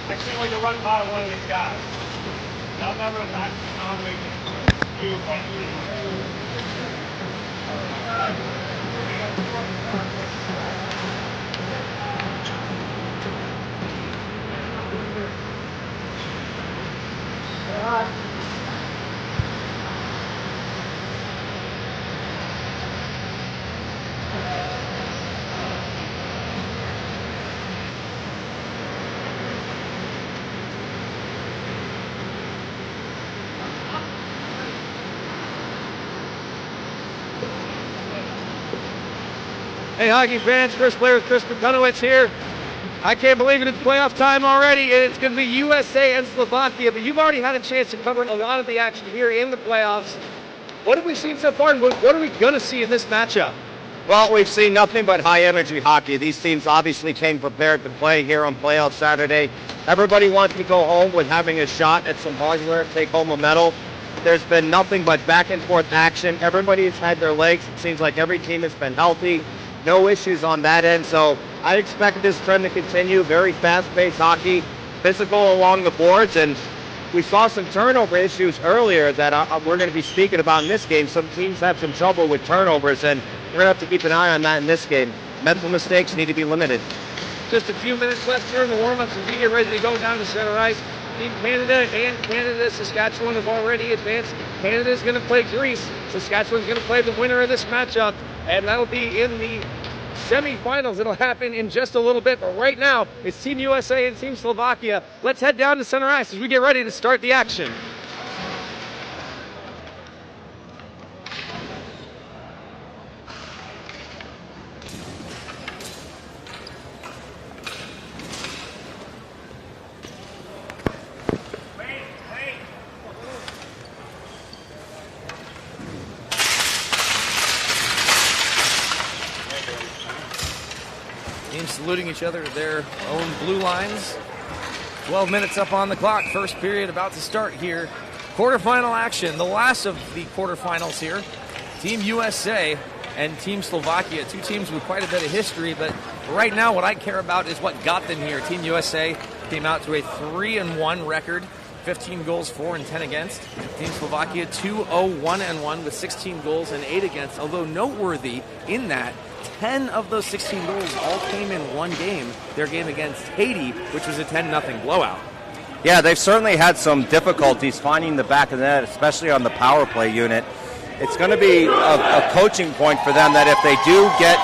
Actually, when you run by one of these guys, they'll never attack you. Hey, hockey fans, Chris Blair with Chris McConowitz here. I can't believe it. It's playoff time already, and it's going to be USA and Slovakia. But you've already had a chance to cover a lot of the action here in the playoffs. What have we seen so far, and what are we going to see in this matchup? Well, we've seen nothing but high-energy hockey. These teams obviously came prepared to play here on playoff Saturday. Everybody wants to go home with having a shot at some hardware, take home a medal. There's been nothing but back-and-forth action. Everybody's had their legs. It seems like every team has been healthy. No issues on that end. So I expect this trend to continue. Very fast-paced hockey, physical along the boards, and we saw some turnover issues earlier that we're going to be speaking about in this game. Some teams have some trouble with turnovers, and we're going to have to keep an eye on that in this game. Mental mistakes need to be limited. Just a few minutes left here in the warm-ups as we get ready to go down to center ice. Team Canada and Canada, Saskatchewan have already advanced. Canada is going to play Greece. Saskatchewan's going to play the winner of this matchup, and that'll be in the semifinals. It'll happen in just a little bit, but right now it's Team USA and Team Slovakia. Let's head down to center ice as we get ready to start the action. Saluting each other to their own blue lines. 12 minutes up on the clock. First period about to start here. Quarterfinal action. The last of the quarterfinals here. Team USA and Team Slovakia. Two teams with quite a bit of history, but right now what I care about is what got them here. Team USA came out to a 3-1 record. 15 goals, 4 and 10 against. Team Slovakia 2-0-1-1 with 16 goals and 8 against. Although noteworthy in that 10 of those 16 goals all came in one game, their game against Haiti, which was a 10-0 blowout. Yeah, they've certainly had some difficulties finding the back of the net, especially on the power play unit. It's going to be a coaching point for them that if they do get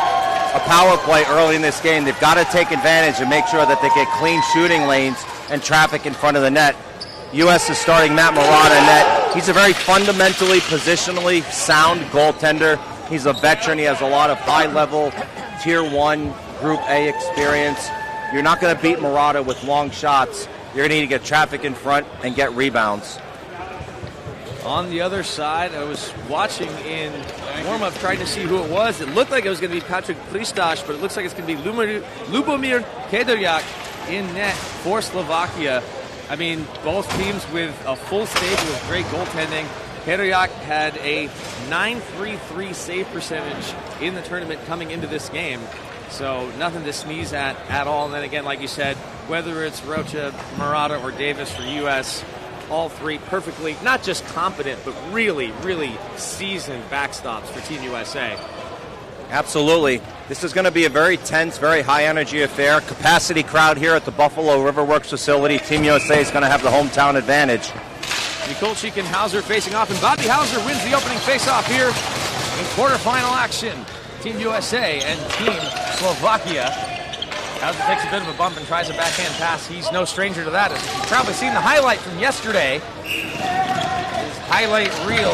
a power play early in this game, they've got to take advantage and make sure that they get clean shooting lanes and traffic in front of the net. U.S. is starting Matt Morotta in net. He's a very fundamentally, positionally sound goaltender. He's a veteran. He has a lot of high-level Tier 1 Group A experience. You're not going to beat Morotta with long shots. You're going to need to get traffic in front and get rebounds. On the other side, I was watching in warm-up trying to see who it was. It looked like it was going to be Patrick Pristaš, but it looks like it's going to be Ľubomír Kaderjak in net for Slovakia. I mean, both teams with a full stable of great goaltending. Kaderjak had a .933 save percentage in the tournament coming into this game. So nothing to sneeze at all. And then again, like you said, whether it's Rocha, Morotta, or Davis for U.S., all three perfectly, not just competent, but really, really seasoned backstops for Team USA. Absolutely. This is going to be a very tense, very high-energy affair. Capacity crowd here at the Buffalo Riverworks facility. Team USA is going to have the hometown advantage. Mikulchik and Housser facing off, and Bobby Housser wins the opening face-off here in quarterfinal action. Team USA and Team Slovakia. Housser takes a bit of a bump and tries a backhand pass. He's no stranger to that. As you've probably seen the highlight from yesterday. His highlight reel,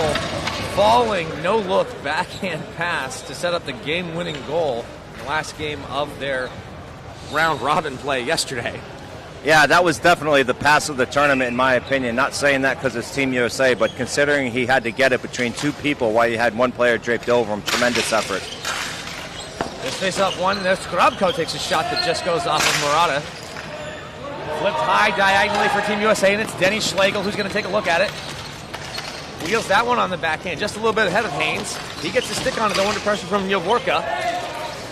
falling, no-look backhand pass to set up the game-winning goal in the last game of their round-robin play yesterday. Yeah, that was definitely the pass of the tournament, in my opinion. Not saying that because it's Team USA, but considering he had to get it between two people while he had one player draped over him, tremendous effort. This face-off one, and there's Skrabko takes a shot that just goes off of Morotta. Flipped high diagonally for Team USA, and it's Denny Schlegel who's going to take a look at it. Wheels that one on the backhand, just a little bit ahead of Haynes. He gets a stick on it, though, under pressure from Javorka.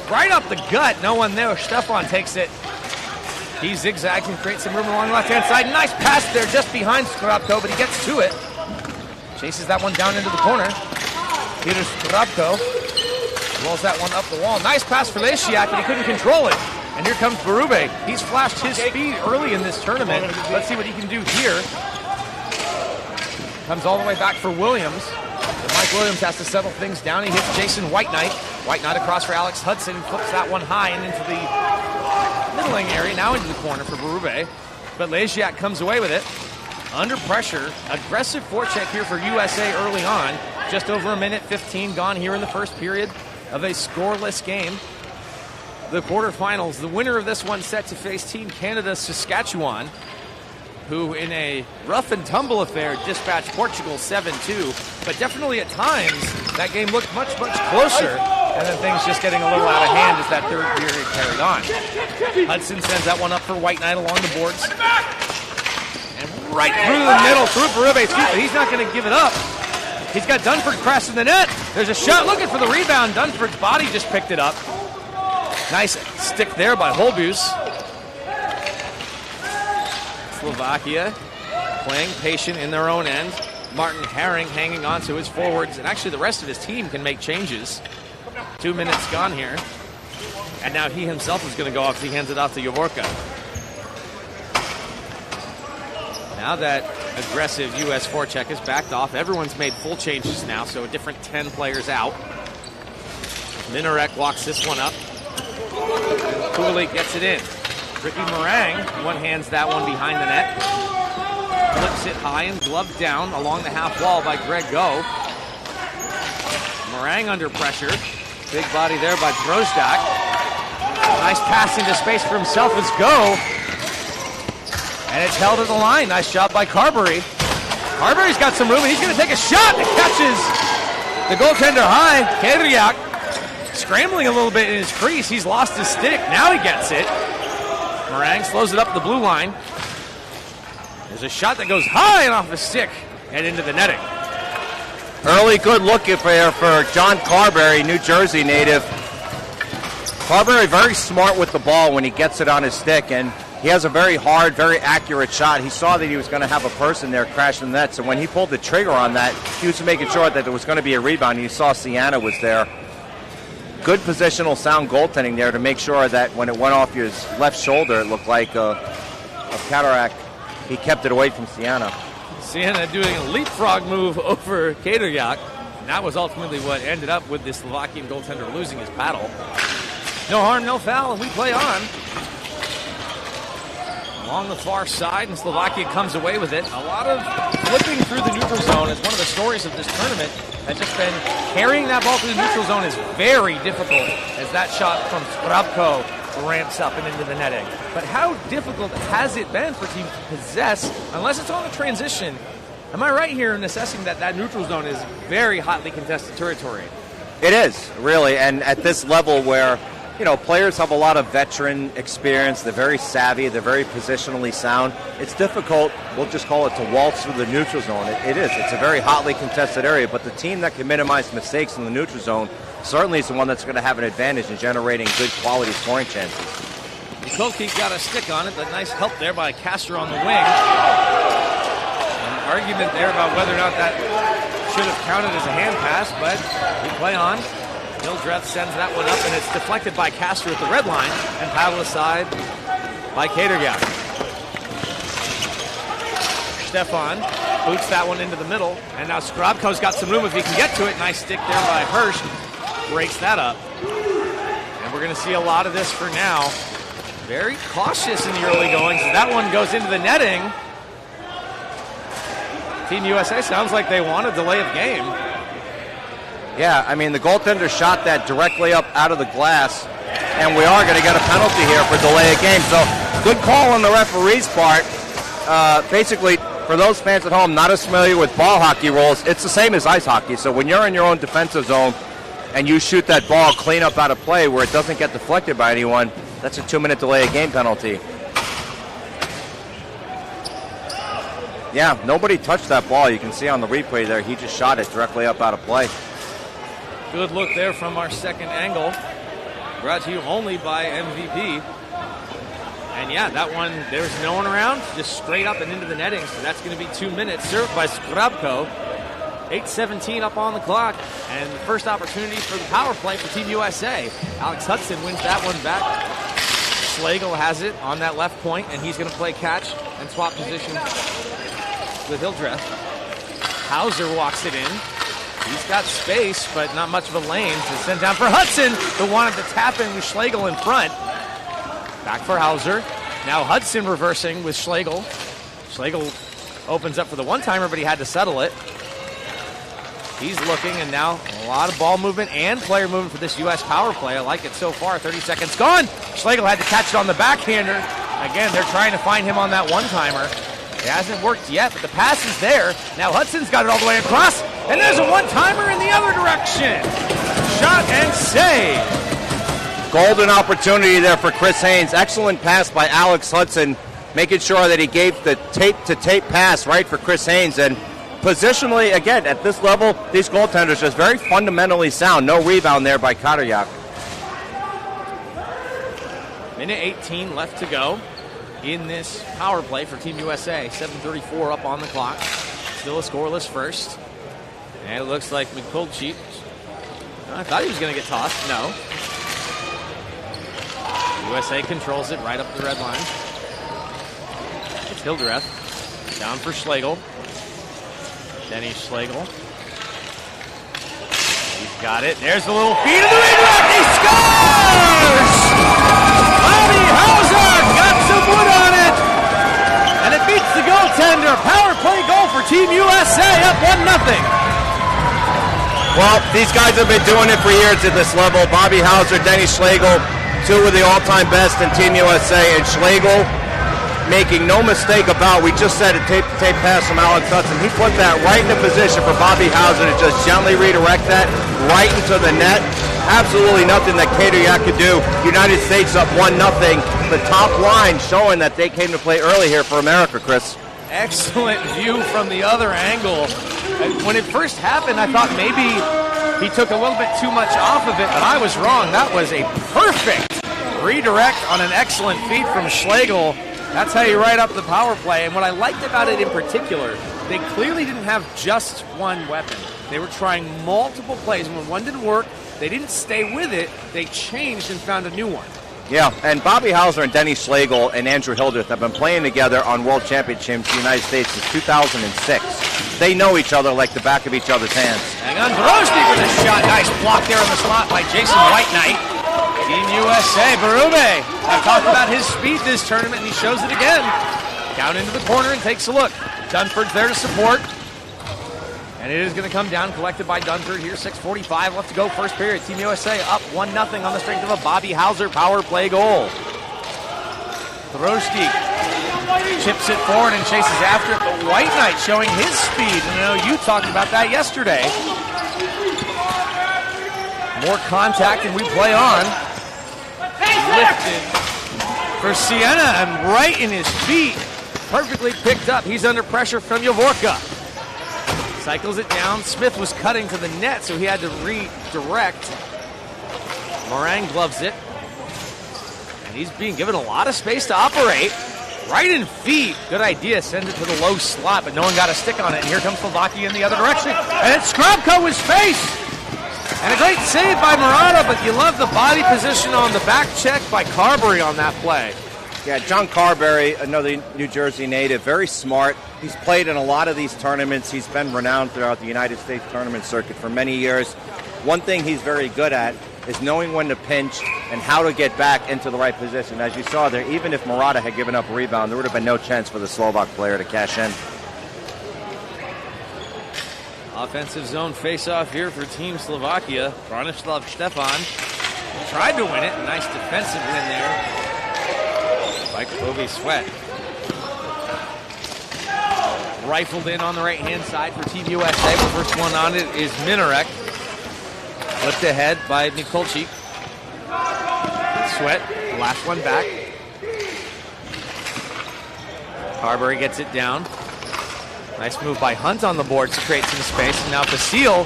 Right up the gut, no one there. Štefan takes it. He zigzags and creates some room along the left-hand side. Nice pass there just behind Skrabko, but he gets to it. Chases that one down into the corner. Here's Skrabko. Rolls that one up the wall. Nice pass for Lajčiak, but he couldn't control it. And here comes Berube. He's flashed his speed early in this tournament. Let's see what he can do here. Comes all the way back for Williams. But Mike Williams has to settle things down. He hits Jason Whiteknight. Whiteknight across for Alex Hudson. Flips that one high and into the middling area. Now into the corner for Berube. But Lajčiak comes away with it. Under pressure. Aggressive forecheck here for USA early on. Just over a minute 15 gone here in the first period of a scoreless game. the quarterfinals. The winner of this one set to face Team Canada Saskatchewan, who in a rough and tumble affair dispatched Portugal 7-2. But definitely at times, that game looked much, much closer. And then things just getting a little out of hand as that third period carried on. Hudson sends that one up for White Knight along the boards. And right through the middle, through Berube's feet, but he's not going to give it up. He's got Dunford crashing the net. There's a shot looking for the rebound. Dunford's body just picked it up. Nice stick there by Holbus. Slovakia playing patient in their own end. Martin Herring hanging on to his forwards, and actually the rest of his team can make changes. 2 minutes gone here. And now he himself is going to go off as he hands it off to Javorka. Now that aggressive U.S. forecheck has backed off, everyone's made full changes now, so a different 10 players out. Minarek walks this one up. Cooley gets it in. Ricky Meringue one-hands that one behind the net. Flips it high and gloved down along the half wall by Greg Go. Meringue under pressure. Big body there by Drozdak. Nice pass into space for himself as Go. And it's held at the line. Nice job by Carberry. Carberry's got some room, and he's going to take a shot. It catches the goaltender high. Kaderjak scrambling a little bit in his crease. He's lost his stick. Now he gets it. Meringue slows it up the blue line. There's a shot that goes high and off the stick and into the netting. Early good look for John Carberry, New Jersey native. Carberry very smart with the ball when he gets it on his stick, and he has a very hard, very accurate shot. He saw that he was going to have a person there crash the net, so when he pulled the trigger on that, he was making sure that there was going to be a rebound. He saw Sienna was there. Good positional, sound goaltending there to make sure that when it went off his left shoulder, it looked like a cataract. He kept it away from Sienna. Sienna doing a leapfrog move over Kaderjak. And that was ultimately what ended up with the Slovakian goaltender losing his paddle. No harm, no foul, and we play on. Along the far side, and Slovakia comes away with it. A lot of flipping through the neutral zone is one of the stories of this tournament. Has just been carrying that ball through the neutral zone is very difficult as that shot from Skrabko ramps up and into the netting. But how difficult has it been for teams to possess, unless it's on the transition? Am I right here in assessing that that neutral zone is very hotly contested territory? It is, really, and at this level where, you know, players have a lot of veteran experience, they're very savvy, they're very positionally sound. It's difficult, we'll just call it, to waltz through the neutral zone. It is. It's a very hotly contested area, but the team that can minimize mistakes in the neutral zone certainly is the one that's going to have an advantage in generating good quality scoring chances. Koki got a stick on it, but nice help there by Castro on the wing. An argument there about whether or not that should have counted as a hand pass, but we play on. Hildreth sends that one up, and it's deflected by Castro at the red line and paddled aside by Kaderjak. Stefan boots that one into the middle, and now Skrabko's got some room if he can get to it. Nice stick there by Herschk. Breaks that up. And we're going to see a lot of this for now. Very cautious in the early goings. That one goes into the netting. Team USA sounds like they want a delay of game. Yeah, I mean, the goaltender shot that directly up out of the glass, and we are going to get a penalty here for delay of game. So, good call on the referee's part. Basically, for those fans at home not as familiar with ball hockey rules, it's the same as ice hockey. So when you're in your own defensive zone and you shoot that ball clean up out of play where it doesn't get deflected by anyone, that's a 2-minute delay of game penalty. Yeah, nobody touched that ball. You can see on the replay there, he just shot it directly up out of play. Good look there from our second angle. Brought to you only by MVP. And yeah, that one, there's no one around, just straight up and into the netting. So that's going to be 2 minutes, served by Skrabko. 8:17 up on the clock, and the first opportunity for the power play for Team USA. Alex Hudson wins that one back. Schlegel has it on that left point, and he's going to play catch and swap position with Hildreth. Housser walks it in. He's got space, but not much of a lane to send down for Hudson, who wanted to tap in with Schlegel in front. Back for Housser. Now Hudson reversing with Schlegel. Schlegel opens up for the one-timer, but he had to settle it. He's looking, and now a lot of ball movement and player movement for this U.S. power play. I like it so far. 30 seconds gone. Schlegel had to catch it on the backhander. Again, they're trying to find him on that one-timer. It hasn't worked yet, but the pass is there. Now Hudson's got it all the way across, and there's a one-timer in the other direction. Shot and save. Golden opportunity there for Chris Haynes. Excellent pass by Alex Hudson, making sure that he gave the tape-to-tape pass right for Chris Haynes. And positionally, again, at this level, these goaltenders just very fundamentally sound. No rebound there by Kaderjak. Minute 18 left to go in this power play for Team USA. 7:34 up on the clock. Still a scoreless first. And it looks like Mikulczyk. I thought he was going to get tossed. No. USA controls it right up the red line. It's Hildreth. Down for Schlegel. Denny Schlegel. He's got it. There's the little feed of the redirect. He scores! Bobby Housser got some wood on it. And it beats the goaltender. Power play goal for Team USA, up 1-0. Well, these guys have been doing it for years at this level. Bobby Housser, Denny Schlegel, two of the all-time best in Team USA. And Schlegel, making no mistake about, we just said a tape-to-tape pass from Alex Hudson. He put that right in the position for Bobby Housser to just gently redirect that right into the net. Absolutely nothing that Kaderjak could do. United States up 1-0. The top line showing that they came to play early here for America, Chris. Excellent view from the other angle. When it first happened, I thought maybe he took a little bit too much off of it, but I was wrong. That was a perfect redirect on an excellent feed from Schlegel. That's how you write up the power play. And what I liked about it in particular, they clearly didn't have just one weapon. They were trying multiple plays, and when one didn't work, they didn't stay with it. They changed and found a new one. Yeah, and Bobby Housser and Denny Schlegel and Andrew Hildreth have been playing together on World Championships in the United States since 2006. They know each other like the back of each other's hands. Hang on, Berube with a shot. Nice block there on the slot by Jason Whiteknight. Team USA, Berube. I've talked about his speed this tournament, and he shows it again. Down into the corner and takes a look. Dunford's there to support. And it is going to come down, collected by Dunford here. 6:45 left to go, first period. Team USA up 1-0 on the strength of a Bobby Housser power play goal. Berube chips it forward and chases after it, but Whiteknight showing his speed. And I know you talked about that yesterday. More contact and we play on. Lifted for Sienna and right in his feet. Perfectly picked up. He's under pressure from Javorka. Cycles it down. Smith was cutting to the net, so he had to redirect. Moran gloves it. And he's being given a lot of space to operate. Right in feet. Good idea. Send it to the low slot, but no one got a stick on it. And here comes Slovakia in the other direction. And it's Skrabko his face. And a great save by Morotta, but you love the body position on the back check by Carberry on that play. Yeah, John Carberry, another New Jersey native, very smart. He's played in a lot of these tournaments. He's been renowned throughout the United States tournament circuit for many years. One thing he's very good at is knowing when to pinch and how to get back into the right position. As you saw there, even if Morotta had given up a rebound, there would have been no chance for the Slovak player to cash in. Offensive zone face-off here for Team Slovakia. Bronislav Štefan tried to win it. Nice defensive win there by Kobe Sweat. Rifled in on the right-hand side for Team USA. The first one on it is Minarek. Flipped ahead by Mikulczyk. Sweat, last one back. Carberry gets it down. Nice move by Hunt on the boards to create some space. And now Basile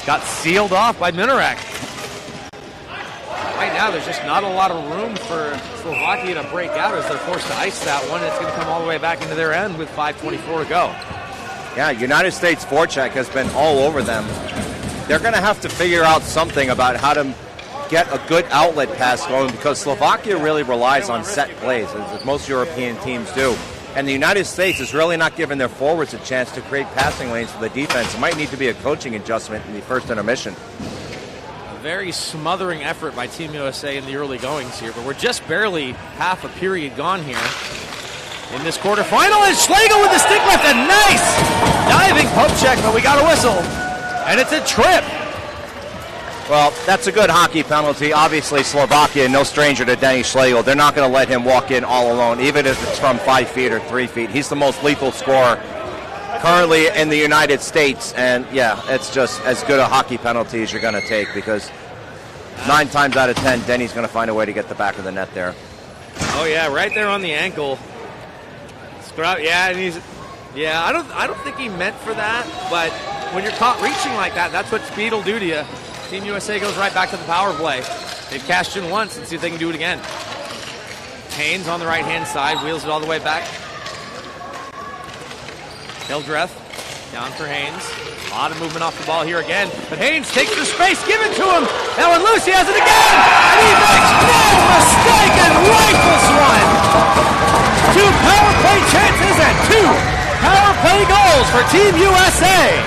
got sealed off by Minarek. Right now, there's just not a lot of room for Slovakia to break out as they're forced to ice that one. It's going to come all the way back into their end with 5:24 to go. Yeah, United States forecheck has been all over them. They're going to have to figure out something about how to get a good outlet pass going because Slovakia really relies on set plays, as most European teams do. And the United States is really not giving their forwards a chance to create passing lanes for the defense. It might need to be a coaching adjustment in the first intermission. A very smothering effort by Team USA in the early goings here, but we're just barely half a period gone here in this quarterfinal. And Schlegel with the stick left, a nice diving poke check, but we got a whistle. And it's a trip. Well, that's a good hockey penalty. Obviously, Slovakia, no stranger to Denny Schlegel. They're not going to let him walk in all alone, even if it's from 5 feet or 3 feet. He's the most lethal scorer currently in the United States. And, yeah, it's just as good a hockey penalty as you're going to take because 9 times out of 10, Denny's going to find a way to get the back of the net there. Oh, yeah, right there on the ankle. Yeah, and I don't think he meant for that, but when you're caught reaching like that, that's what speed will do to you. Team USA goes right back to the power play. They've cashed in once and see if they can do it again. Haynes on the right-hand side, wheels it all the way back. Hildreth down for Haynes. A lot of movement off the ball here again, but Haynes takes the space, give it to him. That one loose, he has it again, and he makes no mistake and rifles one. 2 power play chances and 2 power play goals for Team USA.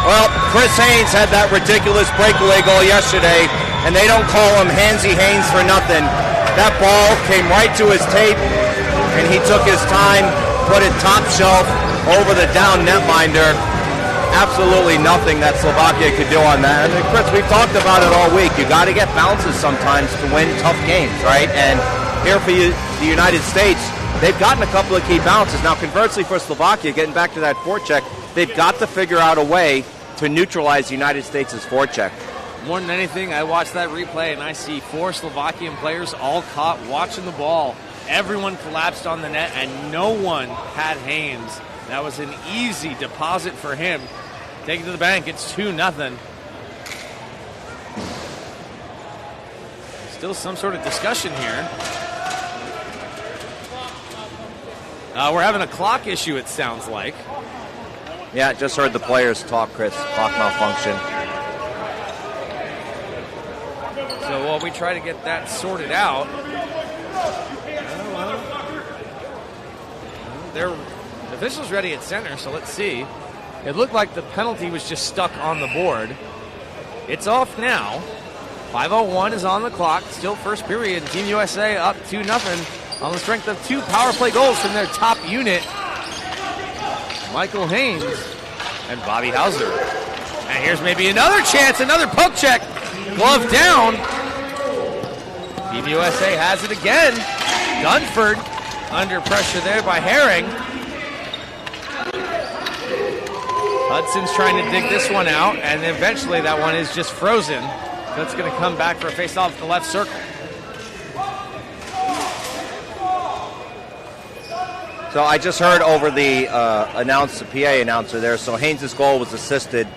Well, Chris Haynes had that ridiculous breakaway goal yesterday, and they don't call him Handsy Haynes for nothing. That ball came right to his tape, and he took his time, put it top shelf over the down netminder. Absolutely nothing that Slovakia could do on that. And Chris, we've talked about it all week. You got to get bounces sometimes to win tough games, right? And here for you, the United States, they've gotten a couple of key bounces. Now, conversely for Slovakia, getting back to that forecheck, they've got to figure out a way to neutralize the United States' forecheck. More than anything, I watched that replay and I see 4 Slovakian players all caught watching the ball. Everyone collapsed on the net and no one had Haynes. That was an easy deposit for him. Take it to the bank. It's 2-0. Still some sort of discussion here. We're having a clock issue, it sounds like. Yeah, just heard the players talk, Chris. Clock malfunction. So while we try to get that sorted out, the official's ready at center, so let's see. It looked like the penalty was just stuck on the board. It's off now. 5:01 is on the clock. Still first period. Team USA up 2-0 on the strength of 2 power play goals from their top unit, Michael Haynes and Bobby Housser. And here's maybe another chance, another poke check. Glove down. Team USA has it again. Dunford under pressure there by Herring. Hudson's trying to dig this one out, and eventually that one is just frozen. That's going to come back for a face-off at the left circle. So I just heard over the PA announcer there, so Haynes' goal was assisted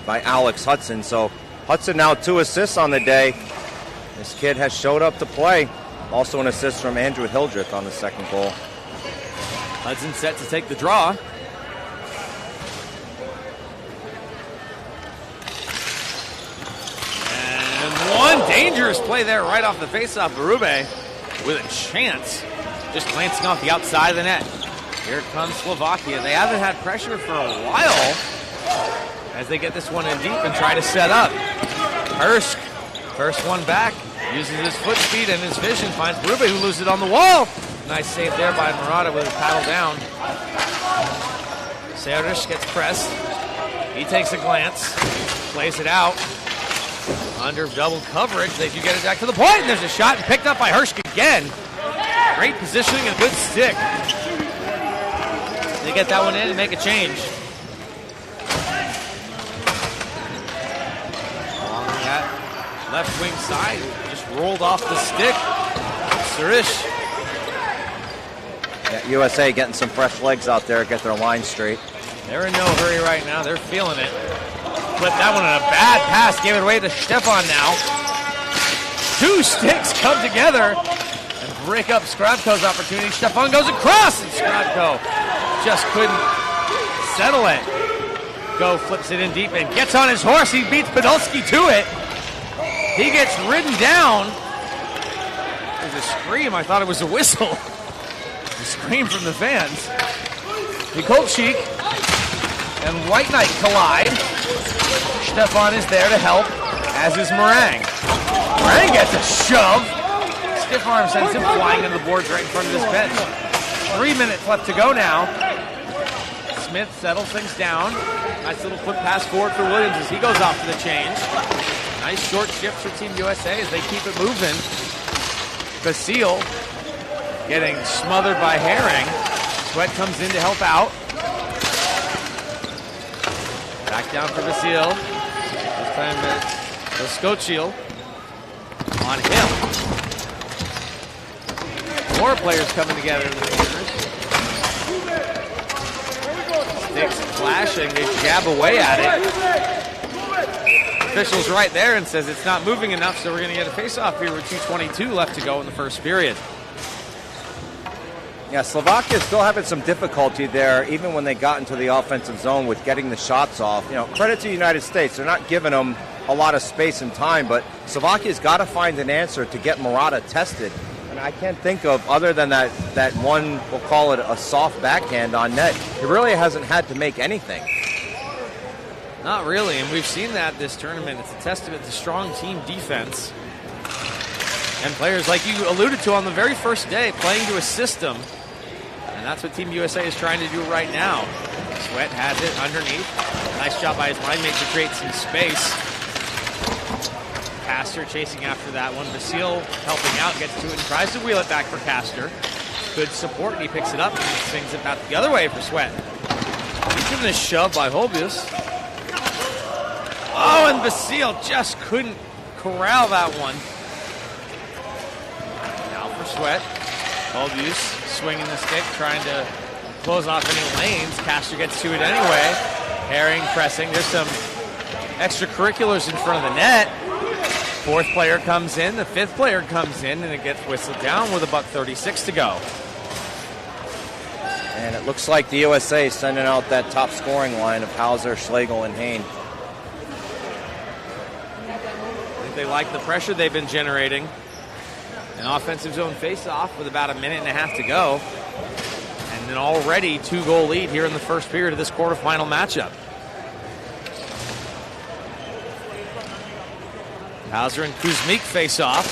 by Alex Hudson. So Hudson now 2 assists on the day. This kid has showed up to play. Also an assist from Andrew Hildreth on the second goal. Hudson set to take the draw. One dangerous play there right off the faceoff. Berube with a chance, just glancing off the outside of the net. Here comes Slovakia. They haven't had pressure for a while as they get this one in deep and try to set up. Herschk, first one back, uses his foot speed and his vision, finds Berube who loses it on the wall. Nice save there by Morotta with his paddle down. Herschk gets pressed. He takes a glance, plays it out. Under double coverage, they do get it back to the point, and there's a shot picked up by Herschk again. Great positioning and good stick. They get that one in and make a change. Along that left wing side, just rolled off the stick. Surish. Yeah, USA getting some fresh legs out there, get their line straight. They're in no hurry right now. They're feeling it. Put that one in a bad pass, gave it away to Štefan now. 2 sticks come together and break up Skradko's opportunity. Štefan goes across, and Skradko just couldn't settle it. Go flips it in deep and gets on his horse. He beats Podolski to it. He gets ridden down. There's a scream. I thought it was a whistle. A scream from the fans. Mikolchik and White Knight collide. Štefan is there to help, as is Meringue. Meringue gets a shove. Stiff arm sends him flying into the boards right in front of this bench. 3 minutes left to go now. Smith settles things down. Nice little quick pass forward for Williams as he goes off to the change. Nice short shift for Team USA as they keep it moving. Basile getting smothered by Herring. Sweat comes in to help out. Back down for Basile. This time to Skochiel on him. More players coming together in the corners. Sticks flashing, they jab away at it. Official's right there and says it's not moving enough, so we're going to get a face-off here with 2:22 left to go in the first period. Yeah, Slovakia is still having some difficulty there, even when they got into the offensive zone with getting the shots off. You know, credit to the United States. They're not giving them a lot of space and time, but Slovakia's got to find an answer to get Morotta tested. And I can't think of, other than that one, we'll call it a soft backhand on net, he really hasn't had to make anything. Not really, and we've seen that this tournament. It's a testament to strong team defense. And players, like you alluded to on the very first day, playing to a system. And that's what Team USA is trying to do right now. Sweat has it underneath. Nice job by his line mate to create some space. Castor chasing after that one. Basile helping out, gets to it and tries to wheel it back for Castor. Good support, and he picks it up and swings it back the other way for Sweat. He's given a shove by Holbius. Oh, and Basile just couldn't corral that one. Now for Sweat. Holbius swinging the stick, trying to close off any lanes. Castor gets to it anyway. Herring pressing. There's some extracurriculars in front of the net. Fourth player comes in, the fifth player comes in, and it gets whistled down with $1:36 to go. And it looks like the USA is sending out that top scoring line of Housser, Schlegel, and Haynes. I think they like the pressure they've been generating. An offensive zone face-off with about a minute and a half to go. And an already 2-goal lead here in the first period of this quarterfinal matchup. Housser and Kuzmik face off.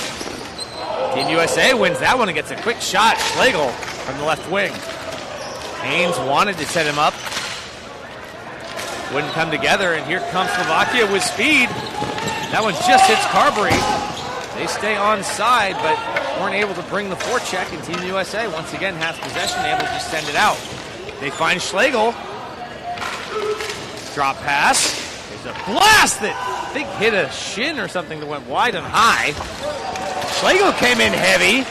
Team USA wins that one and gets a quick shot. Schlegel from the left wing. Haynes wanted to set him up. Wouldn't come together, and here comes Slovakia with speed. That one just hits Carberry. They stay onside, but weren't able to bring the forecheck, and Team USA once again has possession, able to send it out. They find Schlegel. Drop pass. There's a blast that I think hit a shin or something that went wide and high. Schlegel came in heavy.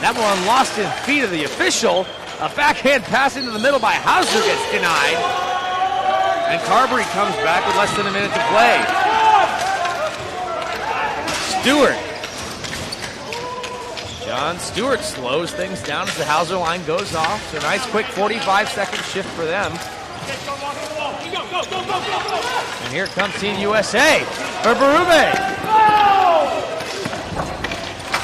That one lost in feet of the official. A backhand pass into the middle by Housser gets denied. And Carberry comes back with less than a minute to play. Stewart. John Stewart slows things down as the Housser line goes off. So nice quick 45-second shift for them. And here comes Team USA for Berube.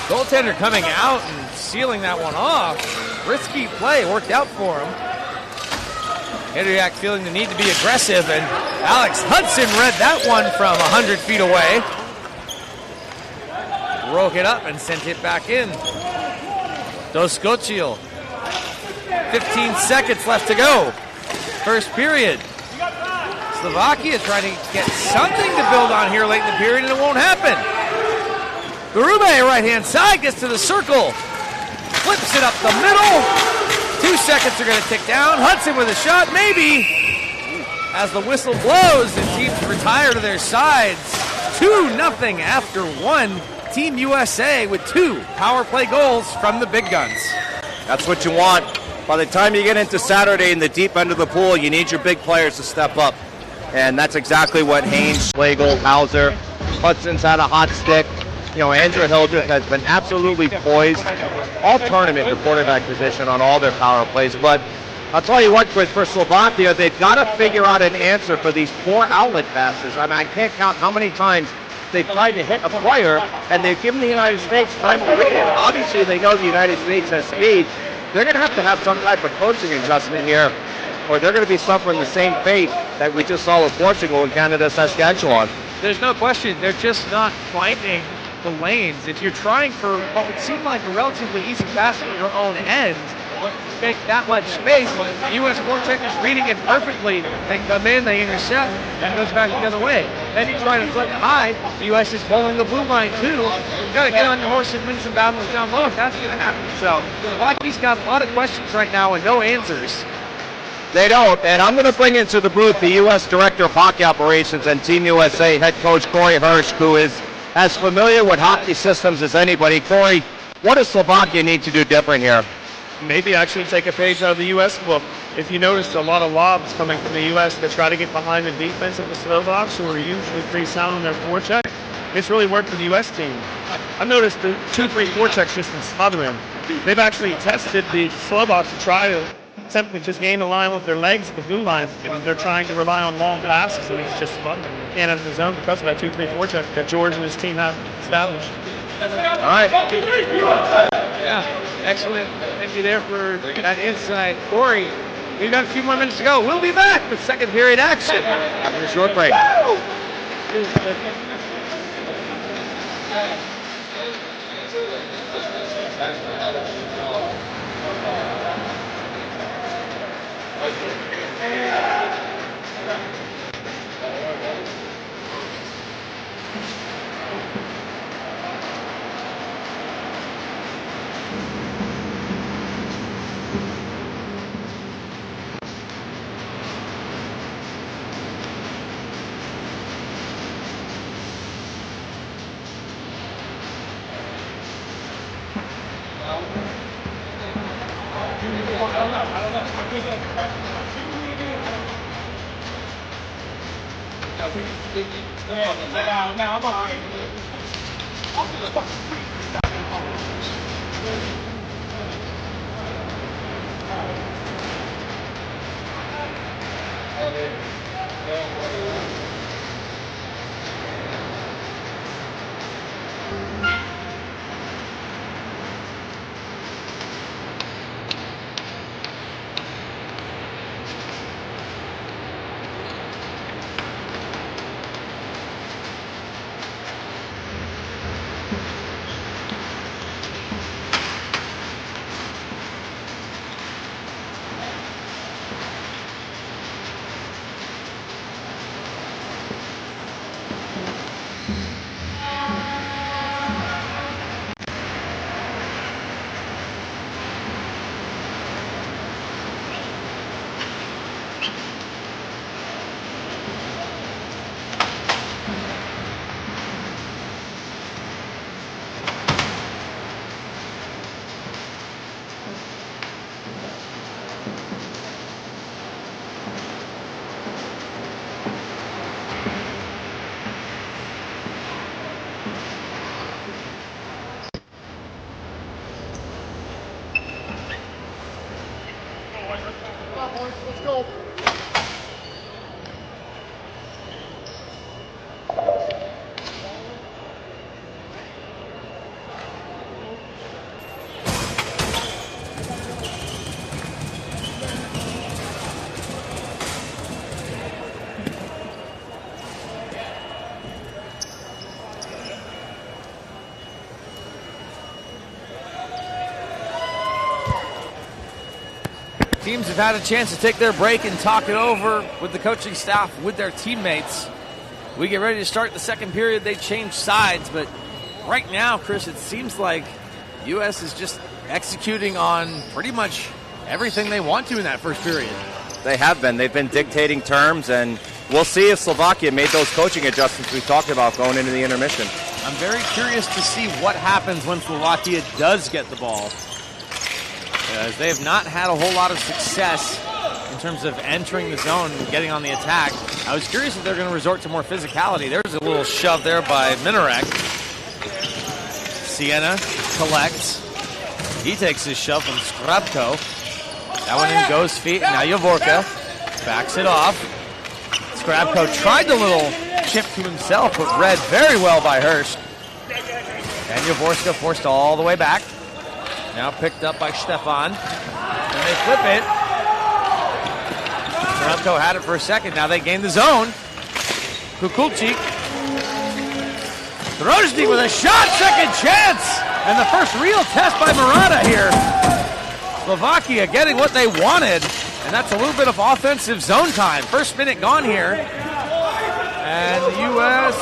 Goaltender coming out and sealing that one off. Risky play, worked out for him. Kaderjak feeling the need to be aggressive, and Alex Hudson read that one from 100 feet away. Broke it up and sent it back in. Skochiel. 15 seconds left to go. First period. Slovakia trying to get something to build on here late in the period, and it won't happen. Berube, right-hand side, gets to the circle. Flips it up the middle. 2 seconds are going to tick down. Hudson with a shot, maybe. As the whistle blows, and teams retire to their sides. 2-0 after one. Team USA with 2 power play goals from the big guns. That's what you want. By the time you get into Saturday in the deep end of the pool, you need your big players to step up. And that's exactly what Haynes, Schlegel, Housser, Hudson's had a hot stick. You know, Andrew Hildreth has been absolutely poised all tournament in the quarterback position on all their power plays. But I'll tell you what, Chris, for Slovakia, they've got to figure out an answer for these 4 outlet passes. I mean, I can't count how many times they've tried to hit a player, and they've given the United States time to read it. Obviously, they know the United States has speed. They're going to have some type of coaching adjustment here, or they're going to be suffering the same fate that we just saw with Portugal and Canada, Saskatchewan. There's no question. They're just not finding the lanes. If you're trying for what would seem like a relatively easy pass at your own end, make that much space. The U.S. forecheck is reading it perfectly. They come in, they intercept, and goes back the other way. Then he's trying to flip high. The U.S. is bowling the blue line too. You got to get on your horse and win some battles down low if that's going to happen. So Slovakia's got a lot of questions right now and no answers. They don't, and I'm going to bring into the booth the U.S. Director of Hockey Operations and Team USA head coach Corey Herschk, who is as familiar with hockey systems as anybody. Corey, what does Slovakia need to do different here? Maybe actually take a page out of the U.S. book. If you noticed a lot of lobs coming from the U.S. to try to get behind the defense of the Slovaks, who are usually pretty sound on their forecheck, it's really worked for the U.S. team. I've noticed the 2-3 forechecks just been smothering. They've actually tested the Slovaks to try to simply just gain the line with their legs at the blue line. They're trying to rely on long passes, and he's just smothering Canada in the zone because of that 2-3 forecheck that George and his team have established. All right. Yeah, excellent. Thank you there for that insight. Corey, we've got a few more minutes to go. We'll be back with second period action after a short break. Teams have had a chance to take their break and talk it over with the coaching staff, with their teammates. We get ready to start the second period. They change sides, but right now, Chris, it seems like U.S. is just executing on pretty much everything they want to in that first period. They have been. They've been dictating terms, and we'll see if Slovakia made those coaching adjustments we talked about going into the intermission. I'm very curious to see what happens when Slovakia does get the ball, because they have not had a whole lot of success in terms of entering the zone and getting on the attack. I was curious if they're going to resort to more physicality. There's a little shove there by Minarek. Sienna collects. He takes his shove from Skrabko. That one in goes feet. Now Javorka backs it off. Skrabko tried the little chip to himself, but read very well by Herschk. And Javorka forced all the way back. Now picked up by Štefan. And they flip it. Skrabko had it for a second. Now they gain the zone. Kukulchik. Drozdy with a shot, second chance. And the first real test by Morotta here. Slovakia getting what they wanted, and that's a little bit of offensive zone time. First minute gone here, and the U.S.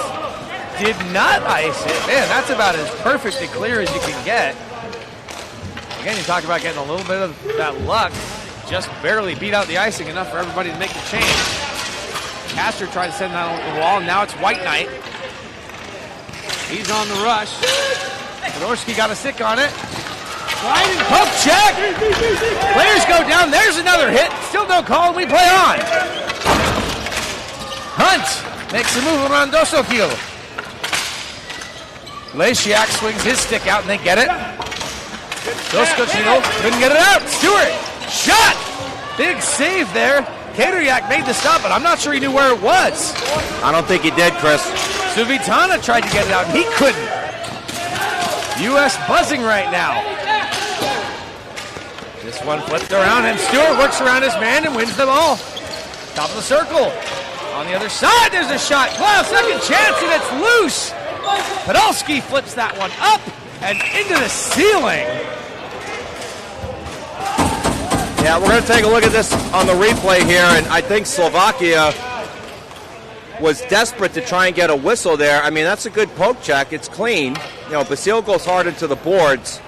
did not ice it. Man, that's about as perfectly clear as you can get. Again, you talk about getting a little bit of that luck. Just barely beat out the icing enough for everybody to make the change. Castor tried to send that on the wall. Now it's White Knight. He's on the rush. Herschk got a stick on it. Sliding poke check. Players go down. There's another hit. Still no call. We play on. Hunt makes a move around Dosokil. Lajčiak swings his stick out and they get it. Dosokil couldn't get it out. Stewart. Shot! Big save there. Kaderjak made the stop, but I'm not sure he knew where it was. I don't think he did, Chris. Svitana tried to get it out, and he couldn't. U.S. buzzing right now. This one flipped around, and Stewart works around his man and wins the ball. Top of the circle. On the other side, there's a shot. Wow, second chance, and it's loose. Podolski flips that one up and into the ceiling. Yeah, we're going to take a look at this on the replay here, and I think Slovakia was desperate to try and get a whistle there. I mean, that's a good poke check. It's clean. You know, Basil goes hard into the boards.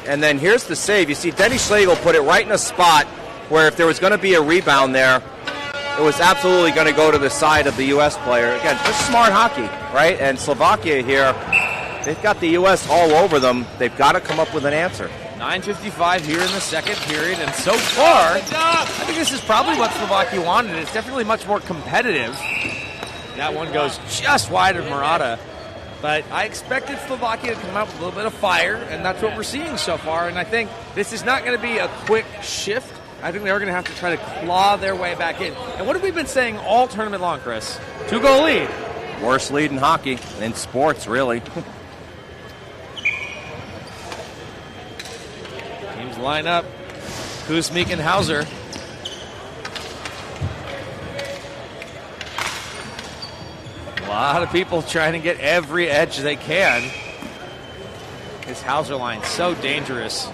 And then here's the save. You see Denny Schlegel put it right in a spot where if there was going to be a rebound there, it was absolutely going to go to the side of the U.S. player. Again, just smart hockey, right? And Slovakia here, they've got the U.S. all over them. They've got to come up with an answer. 9:55 here in the second period, and so far, I think this is probably what Slovakia wanted. It's definitely much more competitive. That one goes just wide of Morotta, but I expected Slovakia to come out with a little bit of fire, and that's what we're seeing so far, and I think this is not going to be a quick shift. I think they're going to have to try to claw their way back in. And what have we been saying all tournament long, Chris? 2-goal lead. Worst lead in hockey, in sports, really. Line up. Kuzmik and Housser. A lot of people trying to get every edge they can. This Housser line so dangerous.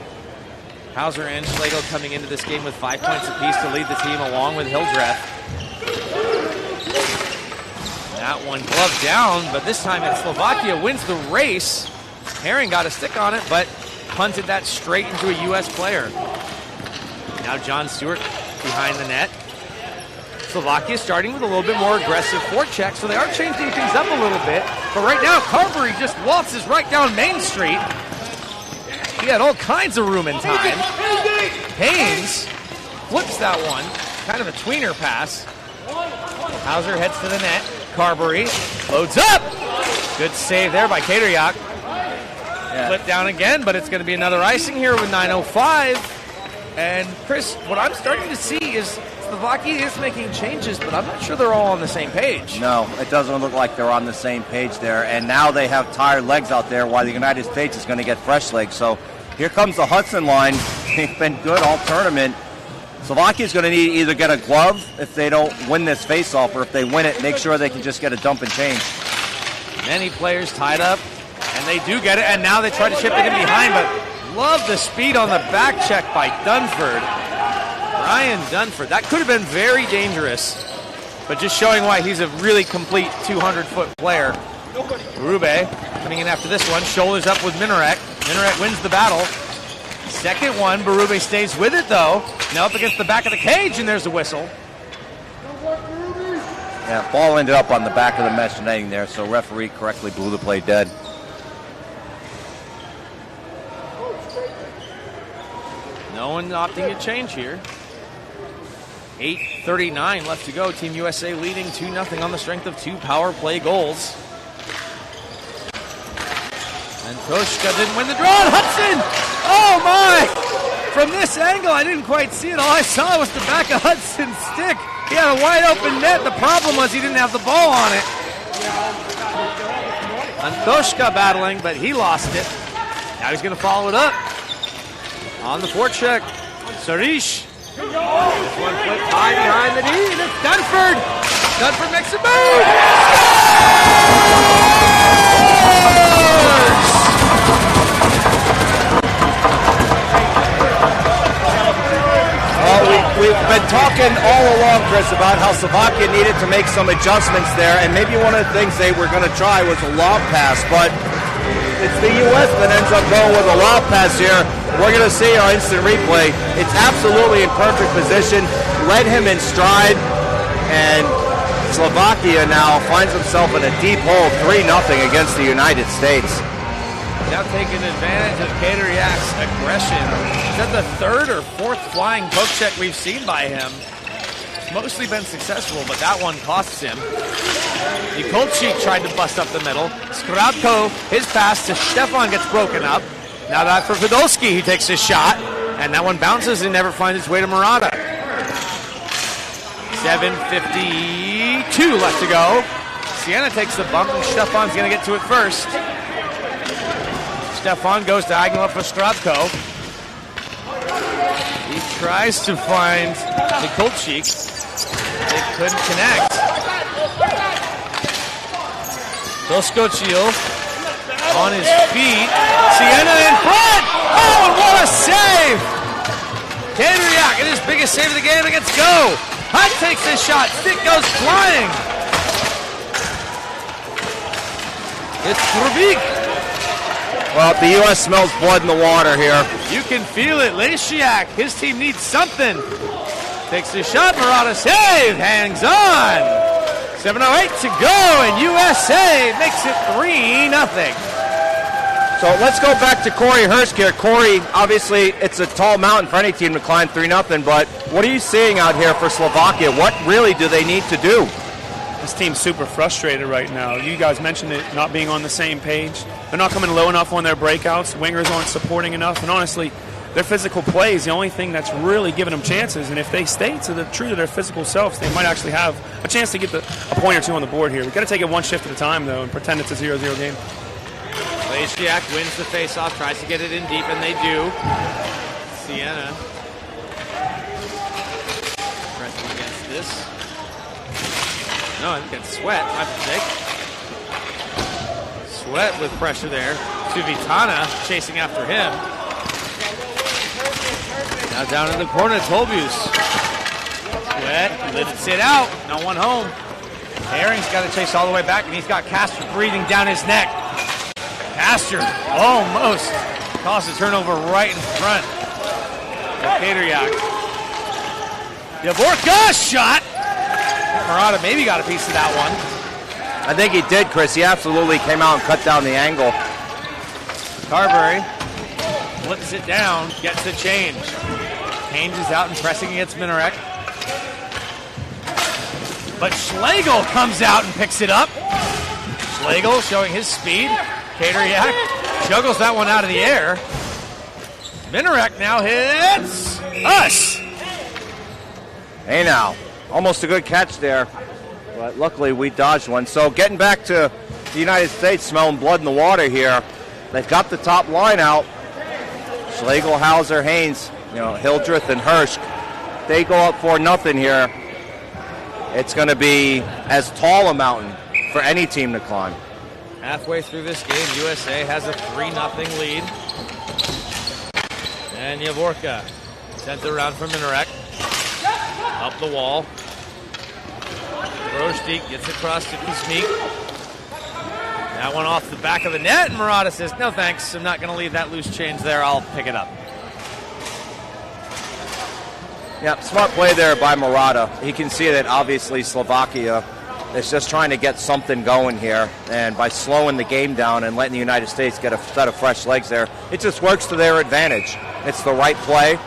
Housser and Schlegel coming into this game with 5 points apiece to lead the team along with Hildreth. That one gloved down, but this time Slovakia wins the race. Herring got a stick on it, but punted that straight into a U.S. player. Now John Stewart behind the net. Slovakia starting with a little bit more aggressive forecheck, so they are changing things up a little bit. But right now, Carberry just waltzes right down Main Street. He had all kinds of room and time. Haynes flips that one. Kind of a tweener pass. Housser heads to the net. Carberry loads up. Good save there by Kaderjak. Flip down again, but it's going to be another icing here with 9:05. And Chris, what I'm starting to see is Slovakia is making changes, but I'm not sure they're all on the same page. No, it doesn't look like they're on the same page there. And now they have tired legs out there while the United States is going to get fresh legs. So here comes the Hudson line. They've been good all tournament. Slovakia is going to need to either get a glove if they don't win this faceoff, or if they win it, make sure they can just get a dump and change. Many players tied up. And they do get it, and now they try to chip it in behind, but love the speed on the back check by Dunford. Ryan Dunford. That could have been very dangerous, but just showing why he's a really complete 200-foot player. Berube coming in after this one, shoulders up with Minaret. Minaret wins the battle. Second one, Berube stays with it, though. Now up against the back of the cage, and there's a whistle. Yeah, ball ended up on the back of the mesh netting there, so referee correctly blew the play dead. No one opting to change here. 8:39 left to go. Team USA leading 2-0 on the strength of 2 power play goals. And Toshka didn't win the draw. And Hudson! Oh my! From this angle, I didn't quite see it. All I saw was the back of Hudson's stick. He had a wide open net. The problem was he didn't have the ball on it. Antoshka battling, but he lost it. Now he's going to follow it up. On the forecheck, Sarish. This one flipped high behind the knee, and it's Dunford. Dunford makes a move. we've been talking all along, Chris, about how Slovakia needed to make some adjustments there, and maybe one of the things they were going to try was a lob pass, but it's the U.S. that ends up going with a lob pass here. We're going to see our instant replay. It's absolutely in perfect position, led him in stride, and Slovakia now finds himself in a deep hole, 3-0 against the United States. Now taking advantage of Kaderjak's aggression. Is that the third or fourth flying poke check we've seen by him? It's mostly been successful, but that one costs him. Nikolchik tried to bust up the middle. Skrabko, his pass to Štefan gets broken up. Now that for Podolski, he takes his shot, and that one bounces and never finds its way to Morotta. 7:52 left to go. Sienna takes the bump, and Stefan's going to get to it first. Štefan goes diagonal up for Skrabko. He tries to find Nikolchik. They couldn't connect. Doskochil on his feet. Sienna in front. Oh, and what a save! Kaderjak in his biggest save of the game against Go. Hunt takes his shot. Stick goes flying. It's Rubik. Well, the U.S. smells blood in the water here. You can feel it. Lajčiak, his team needs something. Takes his shot. Morotta save. Hangs on. 7:08 to go, and USA makes it 3-0. So let's go back to Corey Herschk here. Corey, obviously, it's a tall mountain for any team to climb 3-0, but what are you seeing out here for Slovakia? What really do they need to do? This team's super frustrated right now. You guys mentioned it, not being on the same page. They're not coming low enough on their breakouts. Wingers aren't supporting enough, and honestly, their physical play is the only thing that's really giving them chances, and if they stay true to their physical selves, they might actually have a chance to get a point or two on the board here. We've got to take it one shift at a time, though, and pretend it's a 0-0 game. Lajčiak wins the face-off, tries to get it in deep, and they do. Sienna pressing against this. No, I think it's Sweat. My mistake. Sweat with pressure there. Svitana chasing after him. Now down in the corner, Tolbus. Sweat lifts it out. No one home. Herring's got to chase all the way back, and he's got Castor breathing down his neck. Castor almost caused a turnover right in front of Kaderjak. Javorka shot. Morotta maybe got a piece of that one. I think he did, Chris. He absolutely came out and cut down the angle. Carberry flips it down, gets the change. Haynes is out and pressing against Minarek. But Schlegel comes out and picks it up. Schlegel showing his speed. Kaderjak juggles that one out of the air. Minarek now hits us. Hey now, almost a good catch there, but luckily we dodged one. So getting back to the United States, smelling blood in the water here. They've got the top line out. Schlegel, Housser, Haynes, Hildreth and Herschk. They go up 4-0 here. It's going to be as tall a mountain for any team to climb. Halfway through this game, USA has a 3-0 lead. And Javorka sends it around for Minarek. Up the wall. Grostik gets across to Kuzmik. That one off the back of the net, and Morotta says, no thanks, I'm not going to leave that loose change there, I'll pick it up. Yeah, smart play there by Morotta. He can see that obviously Slovakia is just trying to get something going here, and by slowing the game down and letting the United States get a set of fresh legs there, it just works to their advantage. It's the right play,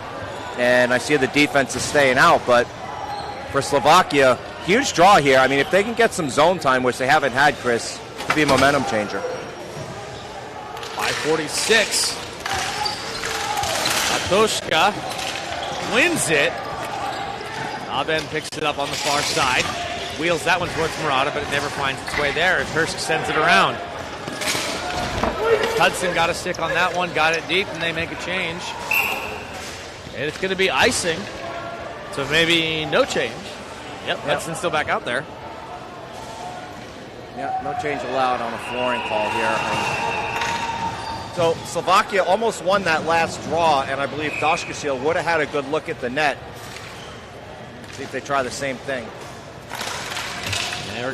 and I see the defense is staying out, but for Slovakia, huge draw here. I mean, if they can get some zone time, which they haven't had, Chris, it could be a momentum changer. 5:46. Atoshka wins it. Aben picks it up on the far side. Wheels that one towards Morotta, but it never finds its way there as Herschk sends it around. Hudson got a stick on that one, got it deep, and they make a change. And it's going to be icing, so maybe no change. Yep, Hudson's still back out there. Yeah, no change allowed on a flooring call here. So Slovakia almost won that last draw, and I believe Doskochil would have had a good look at the net See if they try the same thing. They're